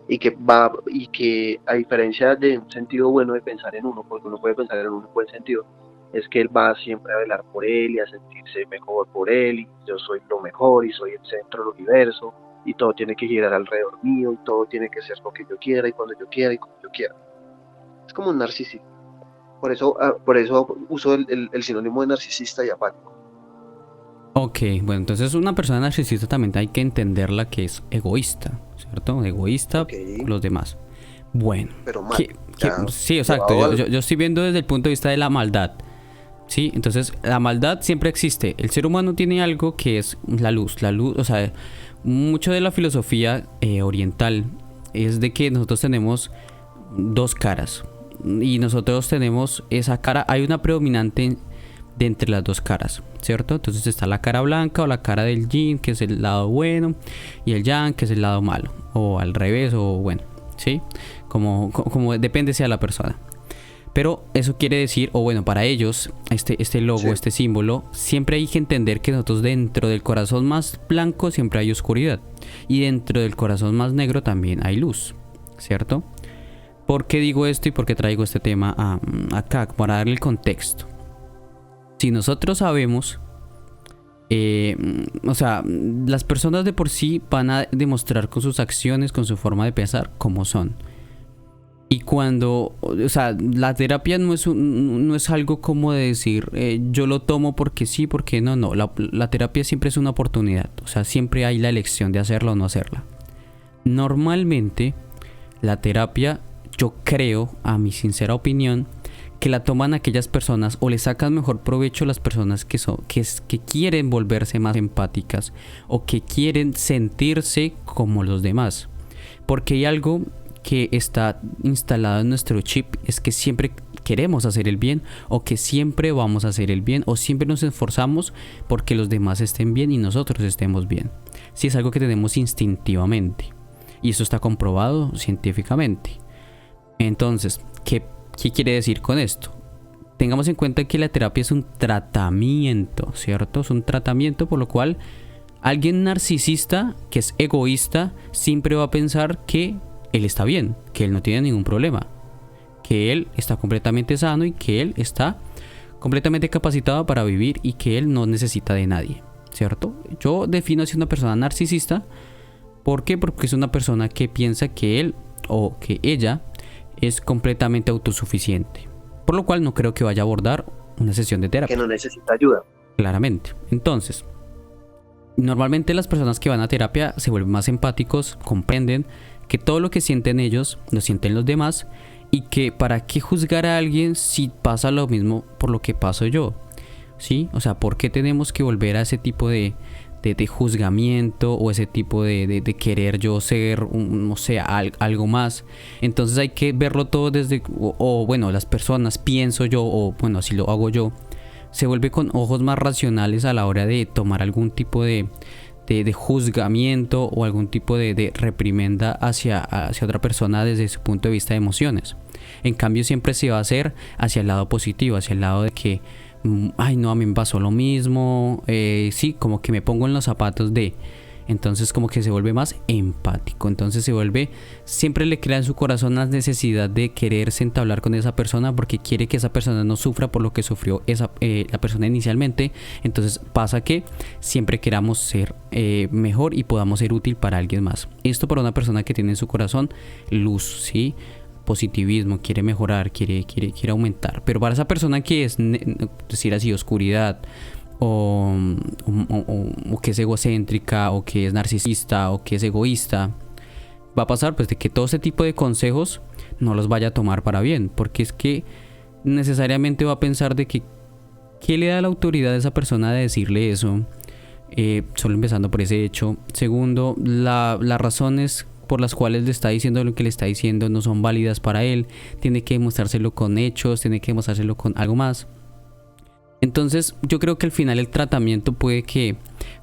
Y que a diferencia de un sentido bueno de pensar en uno, porque uno puede pensar en un buen sentido, es que él va siempre a velar por él y a sentirse mejor por él, y yo soy lo mejor y soy el centro del universo, y todo tiene que girar alrededor mío, y todo tiene que ser lo que yo quiera y cuando yo quiera y como yo quiera. Es como un narcisista. Por eso uso el sinónimo de narcisista y apático. Ok, bueno, entonces una persona narcisista también hay que entenderla que es egoísta, ¿cierto? Egoísta Ok, con los demás. Bueno, pero mal. sí, exacto, Llevado yo estoy viendo desde el punto de vista de la maldad. Sí, entonces la maldad siempre existe. El ser humano tiene algo que es la luz, o sea, mucho de la filosofía oriental es de que nosotros tenemos dos caras y nosotros tenemos esa cara, hay una predominante de entre las dos caras, ¿cierto? Entonces está la cara blanca o la cara del yin, que es el lado bueno, y el yang, que es el lado malo, o al revés, o bueno, ¿sí? Como depende sea la persona. Pero eso quiere decir, o bueno, para ellos, este logo, sí, este símbolo, siempre hay que entender que nosotros dentro del corazón más blanco siempre hay oscuridad. Y dentro del corazón más negro también hay luz, ¿cierto? ¿Por qué digo esto y por qué traigo este tema acá? Para darle el contexto. Si nosotros sabemos, o sea, las personas de por sí van a demostrar con sus acciones, con su forma de pensar, cómo son. Y cuando, o sea, la terapia no es algo como de decir, yo lo tomo porque sí, porque no, no. La terapia siempre es una oportunidad. O sea, siempre hay la elección de hacerla o no hacerla. Normalmente, la terapia, yo creo, a mi sincera opinión, que la toman aquellas personas o le sacan mejor provecho las personas que quieren volverse más empáticas o que quieren sentirse como los demás. Porque hay algo que está instalado en nuestro chip, es que siempre queremos hacer el bien, o que siempre vamos a hacer el bien, o siempre nos esforzamos porque los demás estén bien y nosotros estemos bien. Sí, es algo que tenemos instintivamente, y eso está comprobado científicamente. Entonces, ¿qué quiere decir con esto? Tengamos en cuenta que la terapia es un tratamiento, ¿cierto? Es un tratamiento, por lo cual alguien narcisista, que es egoísta, siempre va a pensar que él está bien, que él no tiene ningún problema, que él está completamente sano y que él está completamente capacitado para vivir y que él no necesita de nadie, ¿cierto? Yo defino así una persona narcisista. ¿Por qué? Porque es una persona que piensa que él o que ella es completamente autosuficiente, por lo cual no creo que vaya a abordar una sesión de terapia. Que no necesita ayuda. Claramente. Entonces, normalmente las personas que van a terapia se vuelven más empáticos, comprenden que todo lo que sienten ellos lo sienten los demás, y que para qué juzgar a alguien si pasa lo mismo por lo que paso yo, ¿sí? O sea, ¿por qué tenemos que volver a ese tipo de juzgamiento o ese tipo de querer yo ser, no sé, algo más? Entonces hay que verlo todo desde, o bueno, las personas, pienso yo, o bueno, así lo hago yo, se vuelve con ojos más racionales a la hora de tomar algún tipo de juzgamiento o algún tipo de reprimenda hacia otra persona desde su punto de vista de emociones. En cambio, siempre se va a hacer hacia el lado positivo, hacia el lado de que ay no, a mí me pasó lo mismo, sí, como que me pongo en los zapatos de. Entonces como que se vuelve más empático. Entonces se vuelve, siempre le crea en su corazón la necesidad de quererse entablar con esa persona, porque quiere que esa persona no sufra por lo que sufrió la persona inicialmente. Entonces pasa que siempre queramos ser mejor y podamos ser útil para alguien más. Esto para una persona que tiene en su corazón luz, ¿sí? Positivismo, quiere mejorar, quiere aumentar. Pero para esa persona que es, decir así, oscuridad, o que es egocéntrica, o que es narcisista, o que es egoísta, va a pasar pues de que todo ese tipo de consejos no los vaya a tomar para bien, porque es que necesariamente va a pensar de que ¿qué le da la autoridad a esa persona de decirle eso? Solo empezando por ese hecho. Segundo, las razones por las cuales le está diciendo lo que le está diciendo no son válidas para él. Tiene que demostrárselo con hechos, tiene que demostrárselo con algo más. Entonces yo creo que al final el tratamiento puede que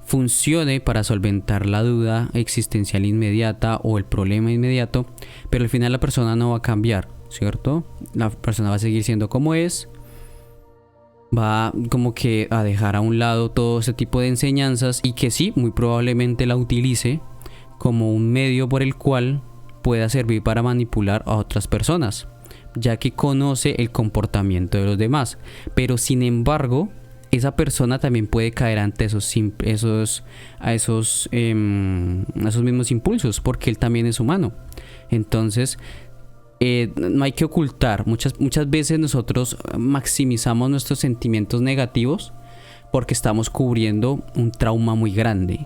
funcione para solventar la duda existencial inmediata o el problema inmediato, pero al final la persona no va a cambiar, ¿cierto? La persona va a seguir siendo como es, va como que a dejar a un lado todo ese tipo de enseñanzas, y que sí, muy probablemente la utilice como un medio por el cual pueda servir para manipular a otras personas, ya que conoce el comportamiento de los demás. Pero sin embargo, esa persona también puede caer ante esos mismos impulsos, porque él también es humano. Entonces no hay que ocultar. Muchas veces nosotros maximizamos nuestros sentimientos negativos porque estamos cubriendo un trauma muy grande.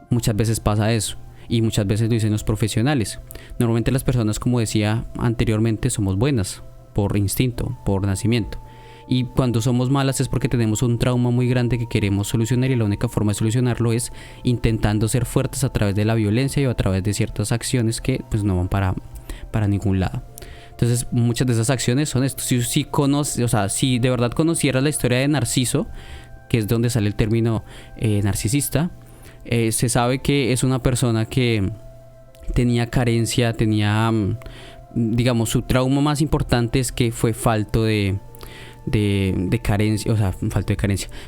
Muchas veces pasa eso. Y muchas veces lo dicen los profesionales. Normalmente las personas, como decía anteriormente, somos buenas por instinto, por nacimiento. Y cuando somos malas es porque tenemos un trauma muy grande que queremos solucionar, y la única forma de solucionarlo es intentando ser fuertes a través de la violencia y a través de ciertas acciones que pues no van para ningún lado. Entonces muchas de esas acciones son esto. Si de verdad conocieras la historia de Narciso, que es donde sale el término narcisista, se sabe que es una persona que tenía carencia, digamos, su trauma más importante es que fue falto de carencia, o sea,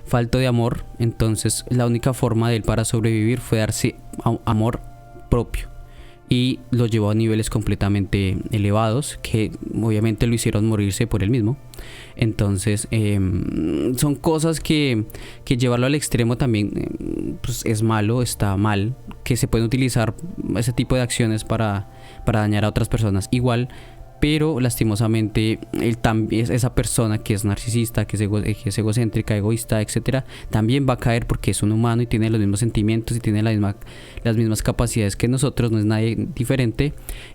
falto de amor. Entonces la única forma de él para sobrevivir fue darse amor propio. y lo llevó a niveles completamente elevados que obviamente lo hicieron morirse por él mismo. Entonces son cosas que llevarlo al extremo también pues es malo, está mal, que se pueden utilizar ese tipo de acciones para dañar a otras personas igual, pero lastimosamente esa persona que es narcisista, que es egocéntrica, egoísta, etcétera, también va a caer porque es un humano y tiene los mismos sentimientos y tiene las mismas capacidades que nosotros, no es nadie diferente.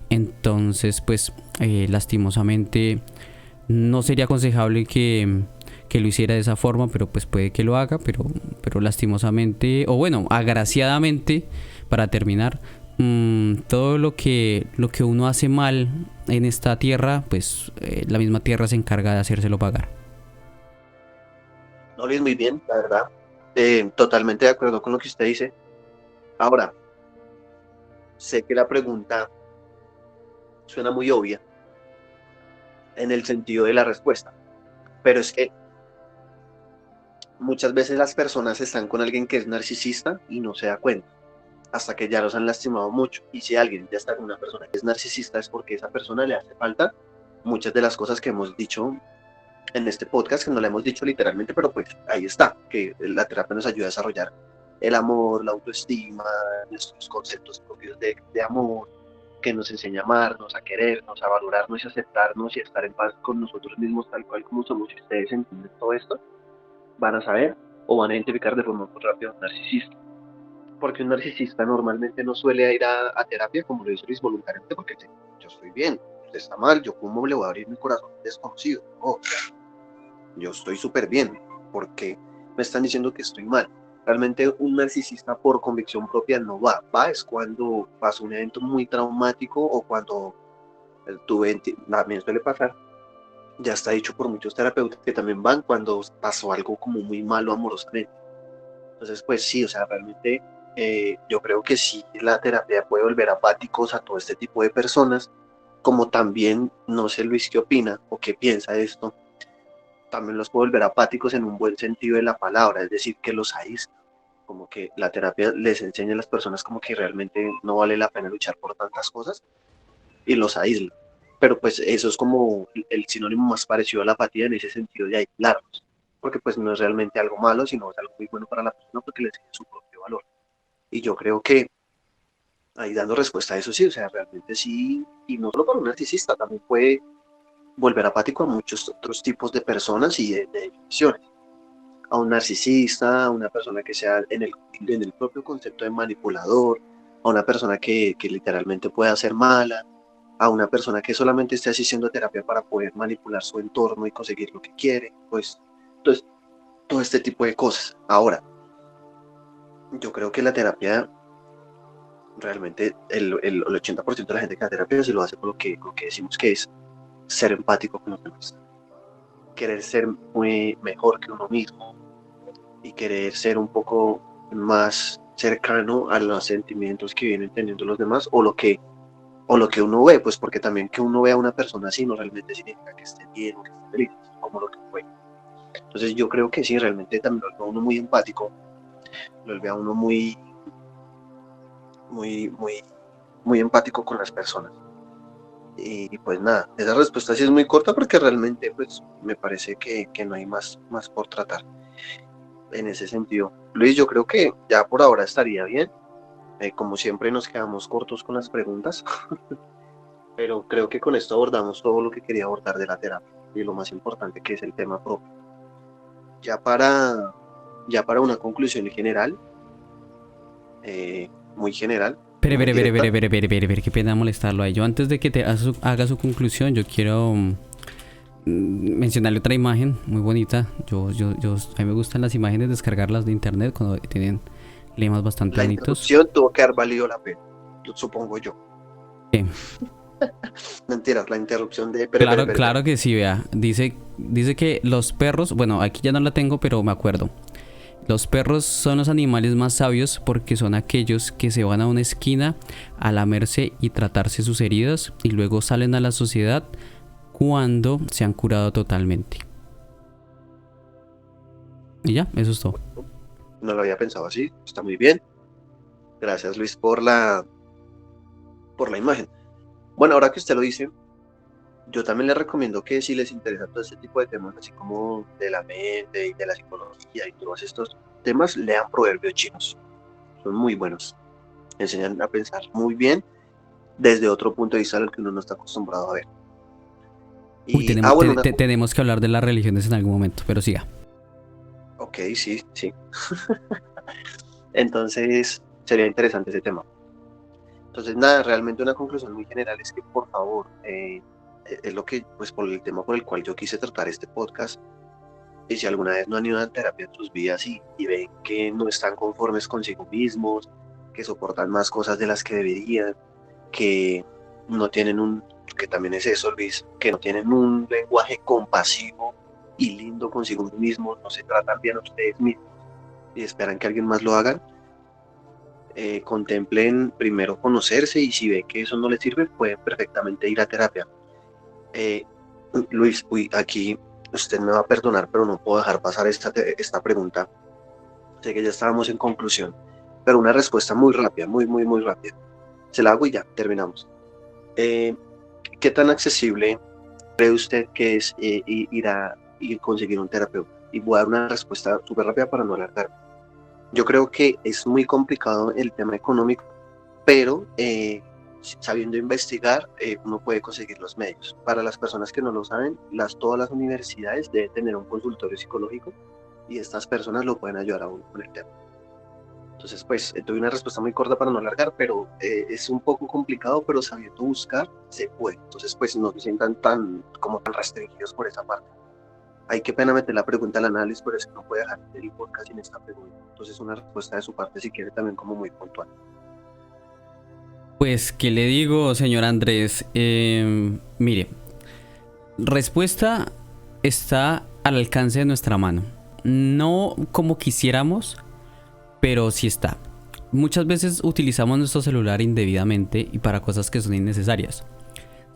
Entonces pues lastimosamente no sería aconsejable que lo hiciera de esa forma, pero pues puede que lo haga, pero lastimosamente, o bueno, agraciadamente, para terminar, todo lo que uno hace mal en esta tierra, pues la misma tierra se encarga de hacérselo pagar. No, Luis, muy bien, la verdad. Totalmente de acuerdo con lo que usted dice. Ahora, sé que la pregunta suena muy obvia en el sentido de la respuesta, pero es que muchas veces las personas están con alguien que es narcisista y no se da cuenta, hasta que ya los han lastimado mucho. Y si alguien ya está con una persona que es narcisista es porque a esa persona le hace falta muchas de las cosas que hemos dicho en este podcast, que no le hemos dicho literalmente, pero pues ahí está, que la terapia nos ayuda a desarrollar el amor, la autoestima, nuestros conceptos propios de amor, que nos enseña a amarnos, a querernos, a valorarnos y aceptarnos y a estar en paz con nosotros mismos tal cual como somos. Si ustedes entienden todo esto, van a saber o van a identificar de forma muy rápida a un narcisista. Porque un narcisista normalmente no suele ir a terapia, como lo hizo Luis, voluntariamente, porque yo estoy bien, usted está mal, yo cómo le voy a abrir mi corazón desconocido. Oh, yo estoy súper bien, porque me están diciendo que estoy mal. Realmente un narcisista por convicción propia no va, es cuando pasa un evento muy traumático o cuando también suele pasar, ya está dicho por muchos terapeutas que también van cuando pasó algo como muy malo amorosamente. Entonces, pues sí, o sea, realmente yo creo que sí, la terapia puede volver apáticos a todo este tipo de personas, como también, no sé Luis qué opina o qué piensa de esto, también los puede volver apáticos en un buen sentido de la palabra, es decir, que los aísla, como que la terapia les enseña a las personas como que realmente no vale la pena luchar por tantas cosas y los aísla. Pero pues eso es como el sinónimo más parecido a la apatía en ese sentido de aislarlos, porque pues no es realmente algo malo, sino es algo muy bueno para la persona porque les enseña su propio valor. Y yo creo que ahí dando respuesta a eso sí, o sea, realmente sí, y no solo para un narcisista, también puede volver apático a muchos otros tipos de personas y de definiciones. A un narcisista, a una persona que sea en el propio concepto de manipulador, a una persona que literalmente pueda ser mala, a una persona que solamente esté asistiendo a terapia para poder manipular su entorno y conseguir lo que quiere, pues entonces, todo este tipo de cosas. Ahora, yo creo que la terapia, realmente el 80% de la gente que da terapia se lo hace por lo que decimos que es ser empático con los demás, querer ser muy mejor que uno mismo y querer ser un poco más cercano a los sentimientos que vienen teniendo los demás o lo que uno ve, pues porque también que uno vea a una persona así no realmente significa que esté bien o que esté feliz, como lo que fue. Entonces yo creo que sí, realmente también lo ve a uno muy empático, lo ve a uno muy, muy, muy empático con las personas. Y pues nada, esa respuesta sí es muy corta porque realmente pues me parece que no hay más por tratar en ese sentido. Luis, yo creo que ya por ahora estaría bien. Como siempre nos quedamos cortos con las preguntas, pero creo que con esto abordamos todo lo que quería abordar de la terapia y lo más importante que es el tema propio. Ya para, ya para una conclusión general, muy general y Pere, muy pere, pere, directa. pere, pere, pere, pere, pere, qué pena molestarlo a ello. Antes de que haga su conclusión, yo quiero mencionarle otra imagen muy bonita. A mí me gustan las imágenes, descargarlas de internet cuando tienen lemas bastante La bonitos. interrupción tuvo que haber valido la pena, supongo yo. Eh, Mentiras, la interrupción de... claro, Pere. claro que sí, vea. Dice que los perros, bueno, aquí ya no la tengo, pero me acuerdo. Los perros son los animales más sabios porque son aquellos que se van a una esquina a lamerse y tratarse sus heridas y luego salen a la sociedad cuando se han curado totalmente. Y ya, eso es todo. No lo había pensado así, está muy bien. Gracias Luis por la imagen. Bueno, ahora que usted lo dice, yo también les recomiendo que si les interesa todo este tipo de temas, así como de la mente y de la psicología y todos estos temas, lean proverbios chinos. Son muy buenos. Enseñan a pensar muy bien desde otro punto de vista al que uno no está acostumbrado a ver. Uy, Y, bueno, tenemos que hablar de las religiones en algún momento, pero siga. Ok, sí. Entonces, sería interesante ese tema. Entonces, nada, realmente una conclusión muy general es que, por favor, es lo que, pues, por el tema por el cual yo quise tratar este podcast, y si alguna vez no han ido a terapia en sus vidas y ven que no están conformes consigo mismos, que soportan más cosas de las que deberían, que no tienen que también es eso, Luis, que no tienen un lenguaje compasivo y lindo consigo mismos, no se tratan bien a ustedes mismos y esperan que alguien más lo haga, contemplen primero conocerse, y si ven que eso no les sirve, pueden perfectamente ir a terapia. Luis, aquí usted me va a perdonar, pero no puedo dejar pasar esta pregunta. Sé que ya estábamos en conclusión, pero una respuesta muy rápida, muy rápida. Se la hago y ya, terminamos. ¿Qué tan accesible cree usted que es ir a conseguir un terapeuta? Y voy a dar una respuesta súper rápida para no alargar. Yo creo que es muy complicado el tema económico, pero sabiendo investigar, uno puede conseguir los medios. Para las personas que no lo saben, todas las universidades deben tener un consultorio psicológico y estas personas lo pueden ayudar a uno con el tema. Entonces, pues, doy una respuesta muy corta para no alargar, pero es un poco complicado, pero sabiendo buscar, se puede. Entonces, pues, no se sientan tan restringidos por esa parte. Ay, qué pena meter la pregunta al análisis, pero es que no puede dejar el podcast sin esta pregunta. Entonces, una respuesta de su parte, si quiere, también como muy puntual. Pues, ¿qué le digo, señor Andrés? Mire, respuesta está al alcance de nuestra mano. No como quisiéramos, pero sí está. Muchas veces utilizamos nuestro celular indebidamente y para cosas que son innecesarias,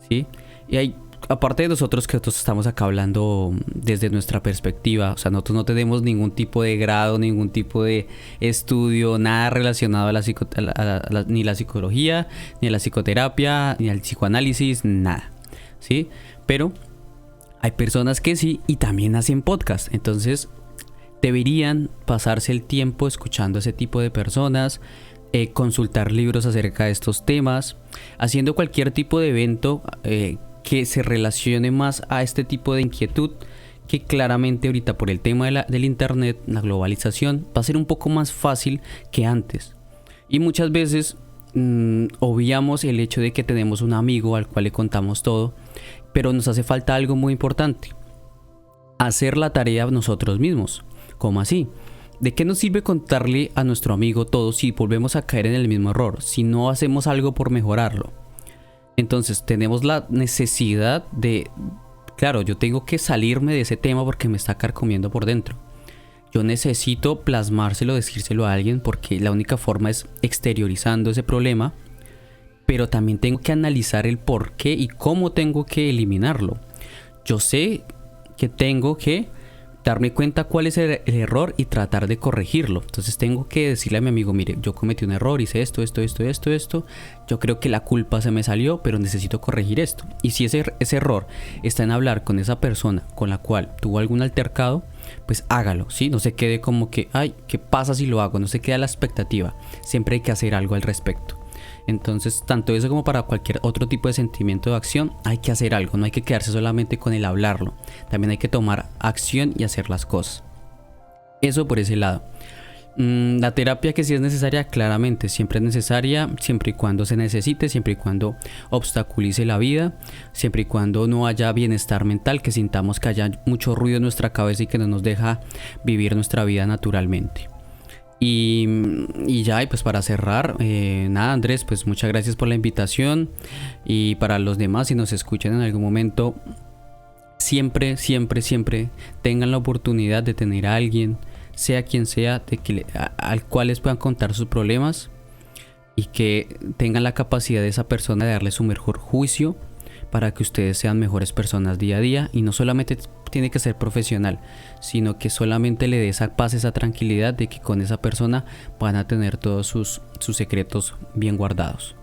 ¿sí? Y hay, aparte de nosotros, que nosotros estamos acá hablando desde nuestra perspectiva, o sea, nosotros no tenemos ningún tipo de grado, ningún tipo de estudio, nada relacionado a ni la psicología, ni a la psicoterapia, ni al psicoanálisis, nada, ¿sí? Pero hay personas que sí y también hacen podcast, entonces deberían pasarse el tiempo escuchando a ese tipo de personas, consultar libros acerca de estos temas, haciendo cualquier tipo de evento que se relacione más a este tipo de inquietud, que claramente ahorita por el tema del internet, la globalización, va a ser un poco más fácil que antes. Y muchas veces obviamos el hecho de que tenemos un amigo al cual le contamos todo, pero nos hace falta algo muy importante: hacer la tarea nosotros mismos. ¿Cómo así? ¿De qué nos sirve contarle a nuestro amigo todo si volvemos a caer en el mismo error, si no hacemos algo por mejorarlo? Entonces tenemos la necesidad de... Claro, yo tengo que salirme de ese tema porque me está carcomiendo por dentro. Yo necesito plasmárselo, decírselo a alguien, porque la única forma es exteriorizando ese problema, pero también tengo que analizar el por qué y cómo tengo que eliminarlo. Yo sé que tengo que darme cuenta cuál es el error y tratar de corregirlo. Entonces tengo que decirle a mi amigo: mire, yo cometí un error, hice esto, yo creo que la culpa se me salió, pero necesito corregir esto. Y si ese error está en hablar con esa persona con la cual tuvo algún altercado, pues hágalo, ¿sí? No se quede como que, ay, ¿qué pasa si lo hago? No se quede a la expectativa. Siempre hay que hacer algo al respecto. Entonces, tanto eso como para cualquier otro tipo de sentimiento de acción, hay que hacer algo, no hay que quedarse solamente con el hablarlo. También hay que tomar acción y hacer las cosas. Eso por ese lado. La terapia, que sí es necesaria, claramente, siempre es necesaria, siempre y cuando se necesite, siempre y cuando obstaculice la vida, siempre y cuando no haya bienestar mental, que sintamos que haya mucho ruido en nuestra cabeza y que no nos deja vivir nuestra vida naturalmente. Y ya, y pues para cerrar, nada, Andrés, pues muchas gracias por la invitación. Y para los demás, si nos escuchan en algún momento, siempre tengan la oportunidad de tener a alguien, sea quien sea, al cual les puedan contar sus problemas, y que tengan la capacidad de esa persona de darle su mejor juicio para que ustedes sean mejores personas día a día. Y no solamente tiene que ser profesional, sino que solamente le dé esa paz, esa tranquilidad de que con esa persona van a tener todos sus secretos bien guardados.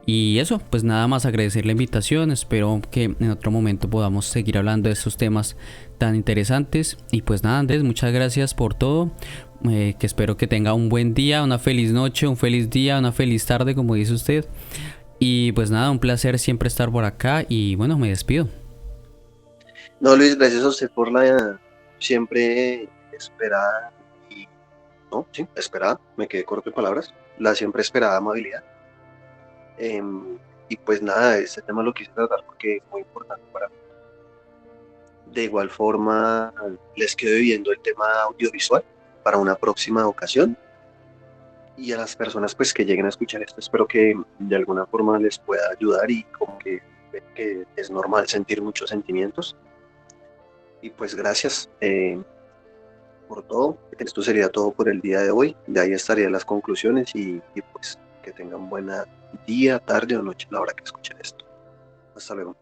Y eso, pues nada más agradecer la invitación. Espero que en otro momento podamos seguir hablando de estos temas tan interesantes. Y pues nada, Andrés, muchas gracias por todo. Que espero que tenga un buen día, una feliz noche, un feliz día, una feliz tarde, como dice usted. Y pues nada, un placer siempre estar por acá. Y bueno, me despido. No, Luis, gracias a usted por la siempre esperada y, no, sí, esperada, me quedé corto en palabras, la siempre esperada amabilidad. Y pues nada, este tema lo quise tratar porque es muy importante para mí. De igual forma, les quedo viendo el tema audiovisual para una próxima ocasión. Y a las personas pues que lleguen a escuchar esto, espero que de alguna forma les pueda ayudar y como que es normal sentir muchos sentimientos. Y pues gracias por todo. Esto sería todo por el día de hoy. De ahí estarían las conclusiones y pues que tengan buena día, tarde o noche a la hora que escuchen esto. Hasta luego.